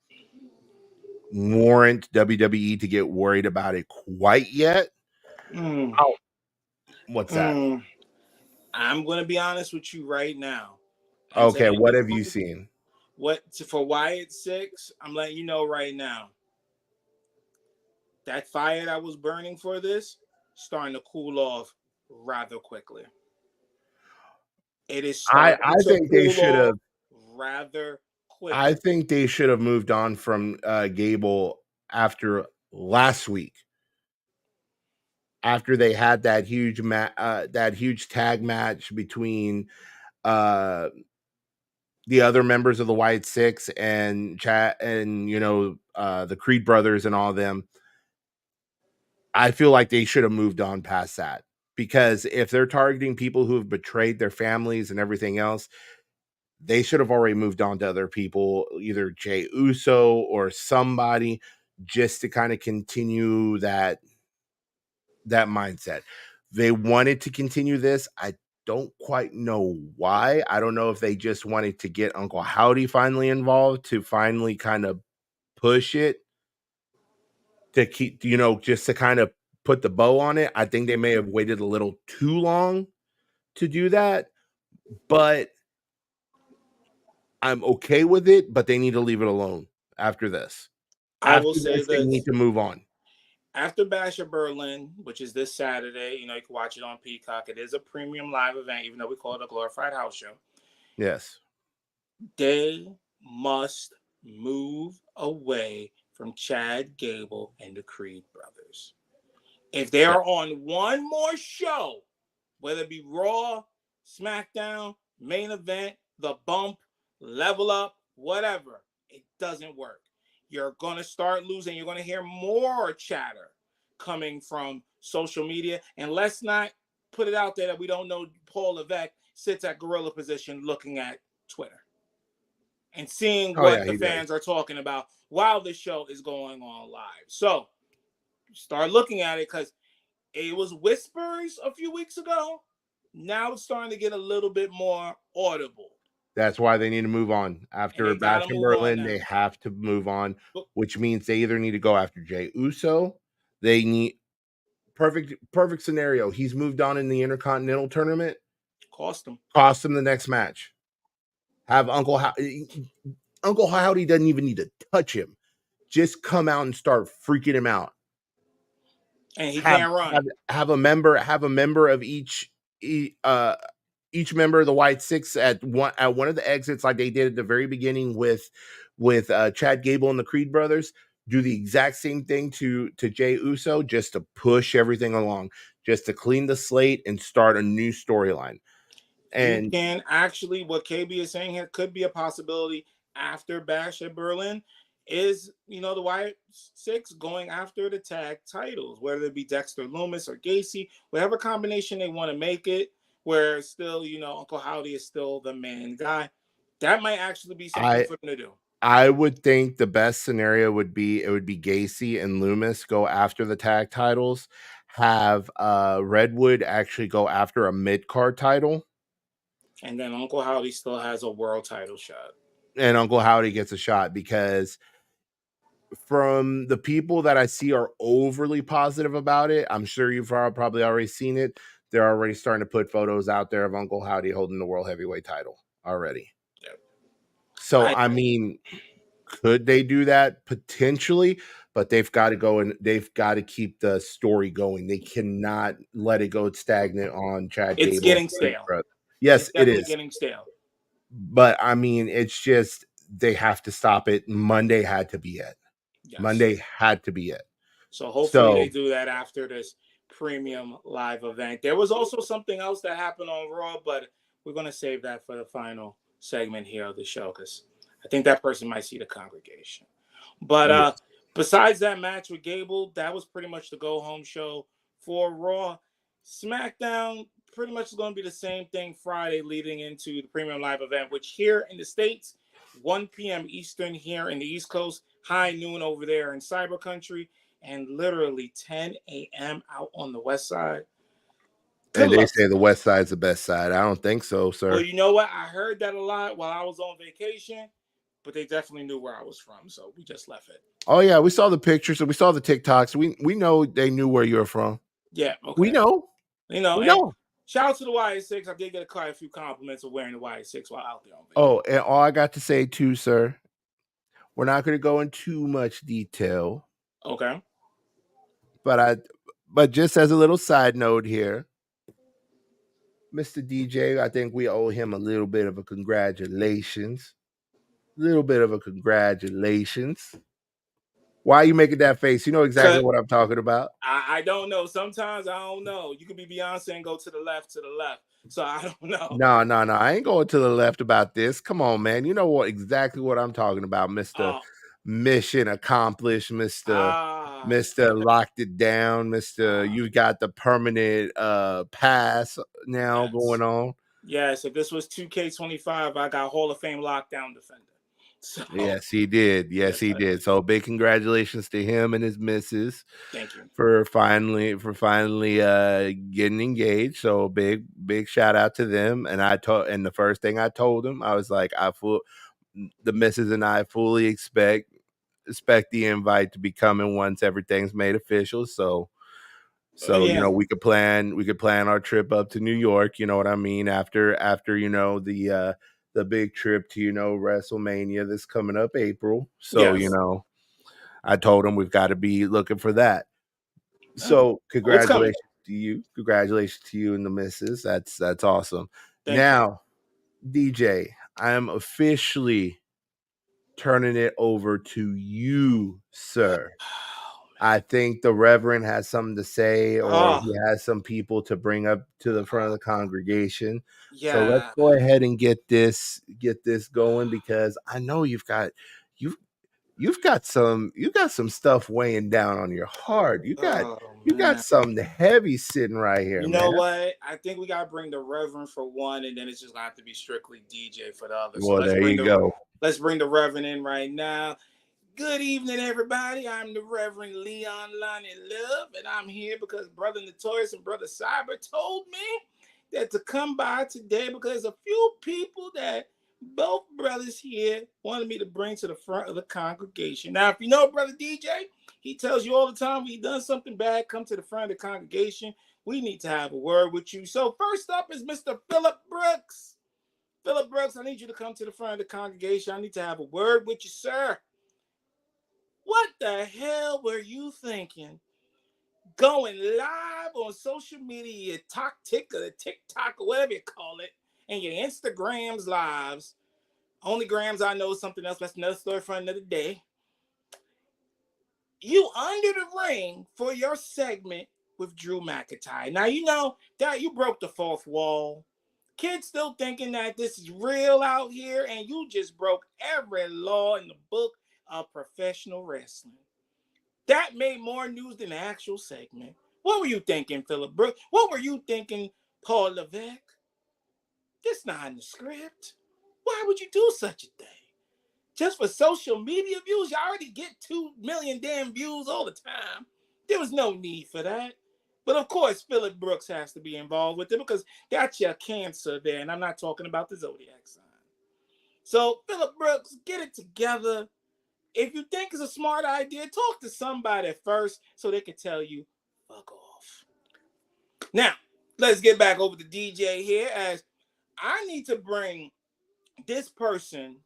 warrant WWE to get worried about it quite yet. Oh, what's that? I'm going to be honest with you right now. Okay, what have you seen? For Wyatt 6, I'm letting you know right now. That fire that was burning for this starting to cool off rather quickly. It is starting I to think they cool should have off rather quickly. I think they should have moved on from Gable after last week. After they had that huge tag match between the other members of the White Six and Chat and the Creed brothers and all of them, I feel like they should have moved on past that, because if they're targeting people who have betrayed their families and everything else, they should have already moved on to other people, either Jey Uso or somebody, just to kind of continue that mindset. They wanted to continue this. I don't quite know why. I don't know if they just wanted to get Uncle Howdy finally involved to finally kind of push it to keep, just to kind of put the bow on it. I think they may have waited a little too long to do that, but I'm okay with it, but they need to leave it alone after this. I will say they need to move on. After Bash of Berlin, which is this Saturday, you can watch it on Peacock. It is a premium live event, even though we call it a glorified house show. Yes. They must move away from Chad Gable and the Creed brothers. If they are on one more show, whether it be Raw, SmackDown, Main Event, The Bump, Level Up, whatever, it doesn't work. You're going to start losing. You're going to hear more chatter coming from social media. And let's not put it out there that we don't know Paul Levesque sits at gorilla position looking at Twitter and seeing what the fans are talking about while the show is going on live. So start looking at it, because it was whispers a few weeks ago. Now it's starting to get a little bit more audible. That's why they need to move on. After Bash in Berlin, they have to move on, which means they either need to go after Jey Uso. They need perfect scenario. He's moved on in the Intercontinental tournament. Cost him the next match. Have Uncle Howdy doesn't even need to touch him. Just come out and start freaking him out. And he can't run. Have a member of each member of the White Six at one of the exits, like they did at the very beginning with Chad Gable and the Creed brothers. Do the exact same thing to Jey Uso, just to push everything along, just to clean the slate and start a new storyline. And you can actually, what KB is saying here could be a possibility after Bash at Berlin is, the White Six going after the tag titles, whether it be Dexter Lumis or Gacy, whatever combination they want to make it, where still, Uncle Howdy is still the main guy. That might actually be something for them to do. I would think the best scenario would be Gacy and Lumis go after the tag titles, have Redwood actually go after a mid-card title. And then Uncle Howdy still has a world title shot. And Uncle Howdy gets a shot, because from the people that I see are overly positive about it, I'm sure you've probably already seen it. They're already starting to put photos out there of Uncle Howdy holding the World Heavyweight title already. Yep. So, I mean, could they do that? Potentially, but they've got to go and they've got to keep the story going. They cannot let it go stagnant on Chad Gable. It's getting stale. Yes, it is. Getting stale. But, I mean, it's just they have to stop it. Monday had to be it. Yes. Monday had to be it. So hopefully they do that after this premium live event. There was also something else that happened on Raw, but we're going to save that for the final segment here of the show, because I think that person might see the congregation. But besides that match with Gable, that was pretty much the go-home show for Raw. SmackDown pretty much is going to be the same thing Friday leading into the premium live event, which here in the States, 1 p.m. Eastern here in the East Coast, high noon over there in Cyber Country. and literally 10 a.m. out on the west side. And they say the west side's the best side. I don't think so, sir. Well, you know what? I heard that a lot while I was on vacation, but they definitely knew where I was from, so we just left it. Oh yeah, we saw the pictures and we saw the TikToks. We know they knew where you're from. Yeah, okay. We know. You know, we know. Shout out to the YA6. I did get quite a few compliments of wearing the YA6 while out there on vacation. Oh, and all I got to say too, sir, we're not going to go in too much detail. Okay. But just as a little side note here, Mr. DJ, I think we owe him a little bit of a congratulations. Why are you making that face? You know exactly what I'm talking about. I don't know. Sometimes I don't know. You could be Beyonce and go to the left. So I don't know. No. I ain't going to the left about this. Come on, man. You know exactly what I'm talking about, Mr. Mission accomplished, Mr. Locked it down, Mr. You got the permanent pass now going on. Yes, if this was 2K25, I got Hall of Fame lockdown defender. So, yes, he did. Yes, he did. So big congratulations to him and his missus. Thank you for finally getting engaged. So big shout out to them. And the first thing I told him, I was like, the missus and I fully expect the invite to be coming once everything's made official. So you know, we could plan our trip up to New York. You know what I mean? After you know the big trip to, you know, WrestleMania that's coming up April. So, you know, I told him we've got to be looking for that. So congratulations to you. Congratulations to you and the missus. That's awesome. Now, DJ, I am officially turning it over to you, sir. I think the Reverend has something to say, or he has some people to bring up to the front of the congregation. Yeah. So let's go ahead and get this going, because I know you've got some stuff weighing down on your heart. You got something heavy sitting right here. You know what? I think we gotta bring the Reverend for one, and then it's just gonna have to be strictly DJ for the other. Well, so there you go. Let's bring the Reverend in right now. Good evening, everybody. I'm the Reverend Leon Lonnie Love, and I'm here because Brother Notorious and Brother Cyb3rYeti told me that to come by today because a few people that both brothers here wanted me to bring to the front of the congregation. Now, if you know Brother DJ, he tells you all the time, when he done something bad, come to the front of the congregation. We need to have a word with you. So first up is Mr. Philip Brooks. Philip Brooks, I need you to come to the front of the congregation. I need to have a word with you, sir. What the hell were you thinking? Going live on social media, TikTok, or whatever you call it, and your Instagrams lives. Only grams I know something else. That's another story for another day. You under the ring for your segment with Drew McIntyre. Now, you know that you broke the fourth wall. Kids still thinking that this is real out here, and you just broke every law in the book of professional wrestling. That made more news than the actual segment. What were you thinking, Philip Brooks? What were you thinking, Paul Levesque? This not in the script. Why would you do such a thing? Just for social media views? You already get 2 million damn views all the time. There was no need for that. But of course, Philip Brooks has to be involved with it because that's your Cancer there, and I'm not talking about the zodiac sign. So, Philip Brooks, get it together. If you think it's a smart idea, talk to somebody first so they can tell you, fuck off. Now, let's get back over to DJ here, as I need to bring this person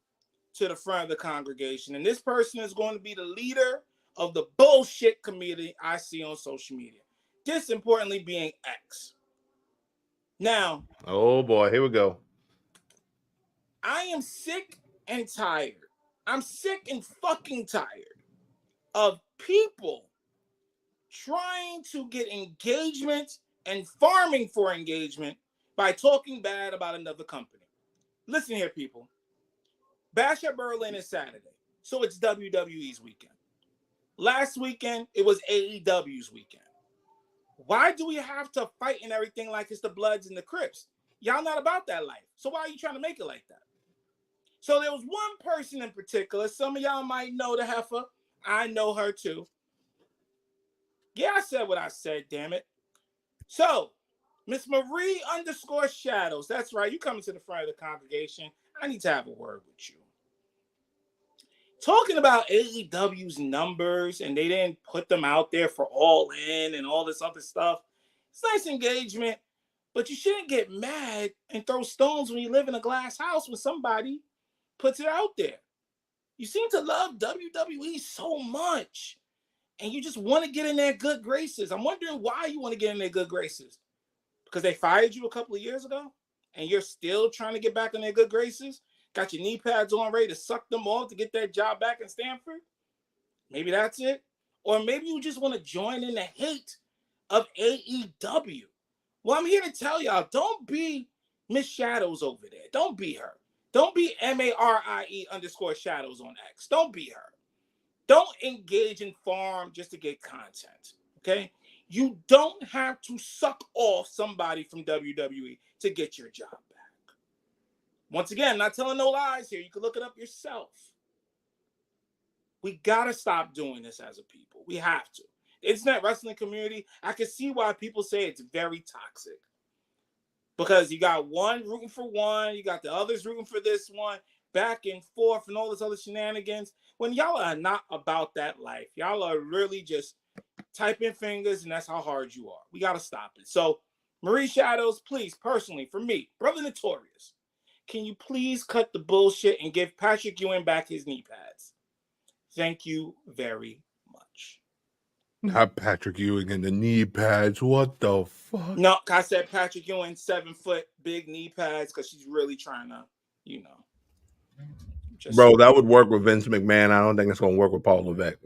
to the front of the congregation. And this person is going to be the leader of the bullshit community I see on social media. This importantly being X. Now. Oh boy, here we go. I am sick and tired. I'm sick and fucking tired of people trying to get engagement and farming for engagement by talking bad about another company. Listen here, people. Bash at Berlin is Saturday, so it's WWE's weekend. Last weekend, it was AEW's weekend. Why do we have to fight and everything like it's the Bloods and the Crips? Y'all not about that life, so why are you trying to make it like that? So there was one person in particular. Some of y'all might know the heifer. I know her too. Yeah, I said what I said, damn it. So, Miss Marie _Shadows. That's right. You coming to the front of the congregation. I need to have a word with you. Talking about AEW's numbers and they didn't put them out there for All In and all this other stuff. It's nice engagement, but you shouldn't get mad and throw stones when you live in a glass house when somebody puts it out there. You seem to love WWE so much, and you just want to get in their good graces. I'm wondering why you want to get in their good graces. Because they fired you a couple of years ago, and you're still trying to get back in their good graces? Got your knee pads on ready to suck them off to get that job back in Stanford? Maybe that's it. Or maybe you just want to join in the hate of AEW. Well, I'm here to tell y'all, don't be Miss Shadows over there. Don't be her. Don't be MARIE_Shadows on X. Don't be her. Don't engage in farm just to get content, okay? You don't have to suck off somebody from WWE to get your job back. Once again, I'm not telling no lies here. You can look it up yourself. We got to stop doing this as a people. We have to. The internet wrestling community, I can see why people say it's very toxic. Because you got one rooting for one, you got the others rooting for this one, back and forth and all this other shenanigans. When y'all are not about that life, y'all are really just typing fingers, and that's how hard you are. We got to stop it. So, Marie Shadows, please, personally, for me, Brother Notorious, can you please cut the bullshit and give Patrick Ewing back his knee pads? Thank you very much. Not Patrick Ewing and the knee pads. What the fuck? No, I said Patrick Ewing, 7 foot, big knee pads, because she's really trying to, you know. Bro, that would work with Vince McMahon. I don't think it's going to work with Paul Levesque.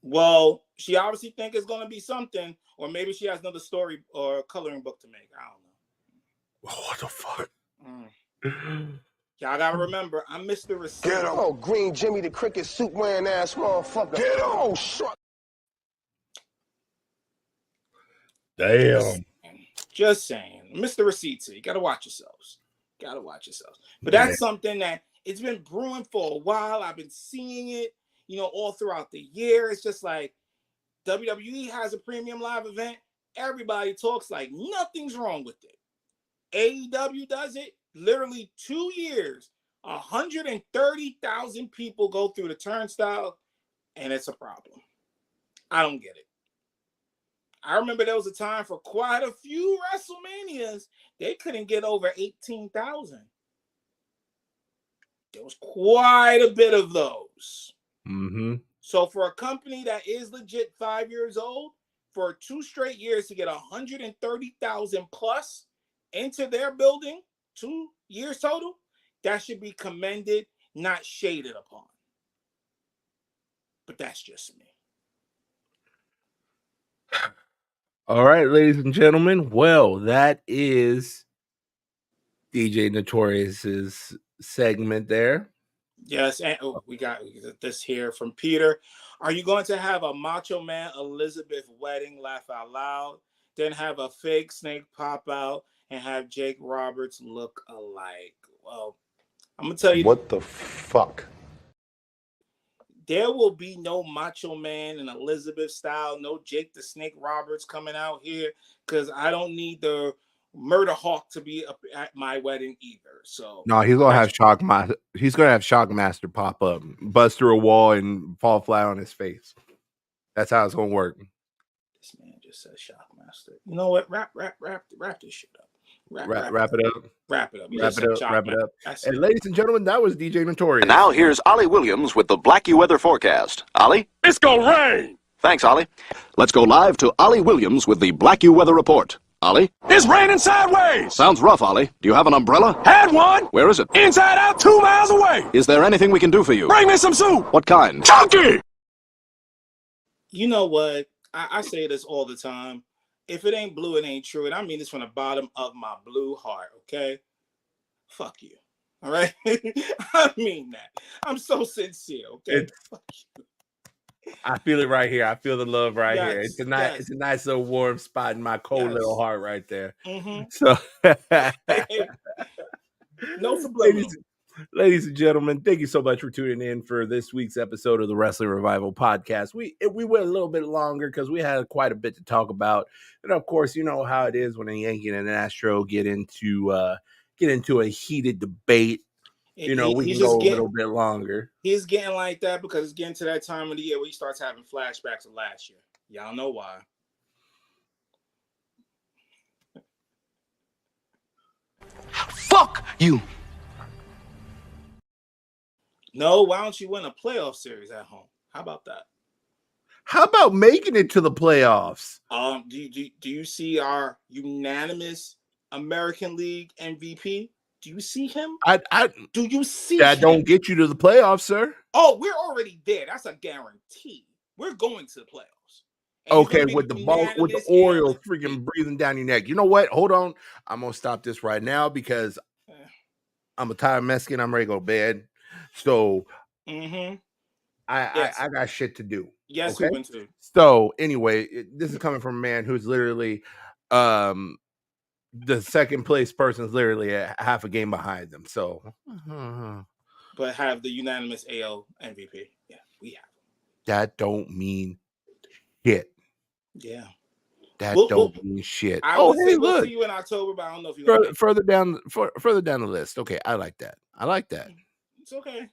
Well, she obviously think it's going to be something, or maybe she has another story or coloring book to make. I don't know. What the fuck? Y'all got to remember, I'm Mr. Receipt. Get him. Oh, Green Jimmy the Cricket suit wearing ass motherfucker. Get him. Oh, shit. Damn. Just saying. Mr. Receipts, you got to watch yourselves. But that's something that it's been brewing for a while. I've been seeing it, you know, all throughout the year. It's just like WWE has a premium live event. Everybody talks like nothing's wrong with it. AEW does it. Literally 2 years, 130,000 people go through the turnstile, and it's a problem. I don't get it. I remember there was a time for quite a few WrestleManias, they couldn't get over 18,000. There was quite a bit of those. Mm-hmm. So for a company that is legit 5 years old, for 2 straight years to get 130,000 plus into their building, 2 years total, that should be commended, not shaded upon. But that's just me. All right, ladies and gentlemen. Well, that is DJ Notorious's segment there. Yes, and we got this here from Peter. Are you going to have a Macho Man Elizabeth wedding, laugh out loud, then have a fake snake pop out and have Jake Roberts look alike? Well, I'm going to tell you. What the fuck? There will be no Macho Man and Elizabeth style, no Jake the Snake Roberts coming out here, because I don't need the Murder Hawk to be up at my wedding either. So no, he's gonna have Shockmaster. He's gonna have Shockmaster pop up, bust through a wall, and fall flat on his face. That's how it's gonna work. This man just said Shockmaster. You know what? Wrap this shit up. Wrap it up. Wrap it up. Wrap it up. And ladies and gentlemen, that was DJ Notorious. And now here's Ollie Williams with the Blackie weather forecast. Ollie? It's gonna rain! Thanks, Ollie. Let's go live to Ollie Williams with the Blackie weather report. Ollie? It's raining sideways! Sounds rough, Ollie. Do you have an umbrella? Had one! Where is it? Inside out, 2 miles away! Is there anything we can do for you? Bring me some soup! What kind? Chunky! You know what? I say this all the time. If it ain't blue, it ain't true. And I mean this from the bottom of my blue heart, okay? Fuck you. All right? I mean that. I'm so sincere, okay? Fuck you. I feel it right here. I feel the love right Yes, here. It's a nice little warm spot in my cold little heart right there. Mm-hmm. So No subliminal. Ladies and gentlemen, thank you so much for tuning in for this week's episode of the Wrestling Revival Podcast. We went a little bit longer because we had quite a bit to talk about, and of course, you know how it is when a Yankee and an Astro get into a heated debate. You know, we can go a little bit longer. He's getting like that because it's getting to that time of the year where he starts having flashbacks of last year. Y'all know why. Fuck you. No, why don't you win a playoff series at home? How about that? How about making it to the playoffs? Do you see our unanimous American League MVP? Do you see him? Do you see that? Him? Don't get you to the playoffs, sir. Oh, we're already there. That's a guarantee. We're going to the playoffs. Okay, with the oil freaking breathing down your neck. You know what? Hold on. I'm gonna stop this right now because I'm a tired Mexican. I'm ready to go to bed. So I got shit to do. Yes, okay? we went to. So anyway, this is coming from a man who's literally the second place person is literally a half a game behind them. So but have the unanimous AL MVP. Yeah, we have. That don't mean shit. Yeah. That don't mean shit. I would say we'll see you in October, but I don't know if you're further down the list. Okay, I like that. It's okay.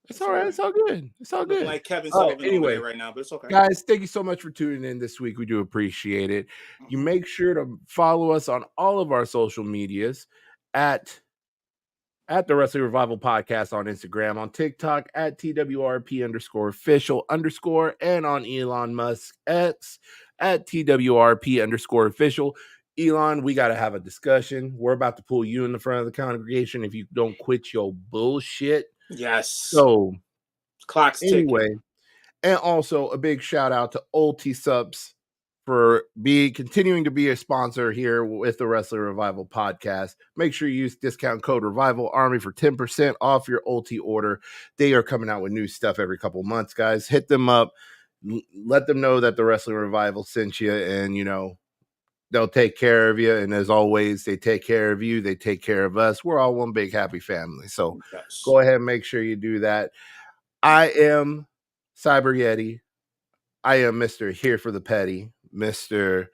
It's all right. It's all good. It's all good. Like Kevin Sullivan anyway, right now, but it's okay. Guys, thank you so much for tuning in this week. We do appreciate it. You make sure to follow us on all of our social medias at the Wrestling Revival Podcast on Instagram, on TikTok at TWRP_official_, and on Elon Musk X at TWRP_official. Elon, we got to have a discussion. We're about to pull you in the front of the congregation if you don't quit your bullshit. Yes. So, clock's anyway, ticking. And also a big shout out to Ulti Subs for continuing to be a sponsor here with the Wrestling Revival Podcast. Make sure you use discount code Revival Army for 10% off your Ulti order. They are coming out with new stuff every couple months, guys. Hit them up. Let them know that the Wrestling Revival sent you, and you know they'll take care of you. And as always, they take care of you. They take care of us. We're all one big happy family. So Go ahead and make sure you do that. I am Cyb3rYeti. I am Mr. Here for the Petty. Mr.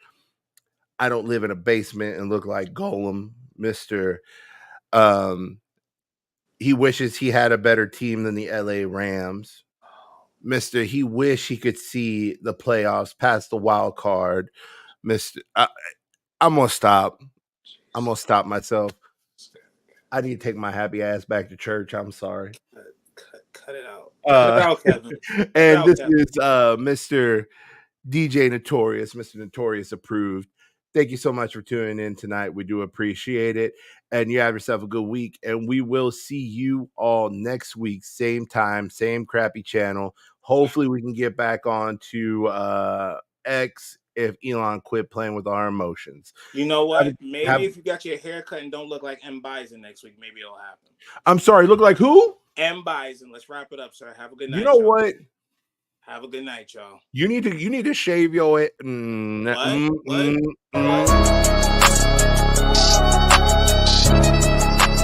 I don't live in a basement and look like Golem. Mr. He wishes he had a better team than the LA Rams. Mr. He wish he could see the playoffs past the wild card. Mr. I'm gonna stop. I'm gonna stop myself. I need to take my happy ass back to church. I'm sorry. Cut it out. Cut it out, Kevin. And this is Mr. DJ Notorious, Mr. Notorious approved. Thank you so much for tuning in tonight. We do appreciate it. And you have yourself a good week. And we will see you all next week. Same time, same crappy channel. Hopefully we can get back on to X if Elon quit playing with our emotions. You know what? Maybe if you got your hair cut and don't look like M. Bison next week, maybe it'll happen. I'm sorry, look like who? M. Bison. Let's wrap it up, sir. Have a good night. You know what? Have a good night, y'all. You need to shave your What?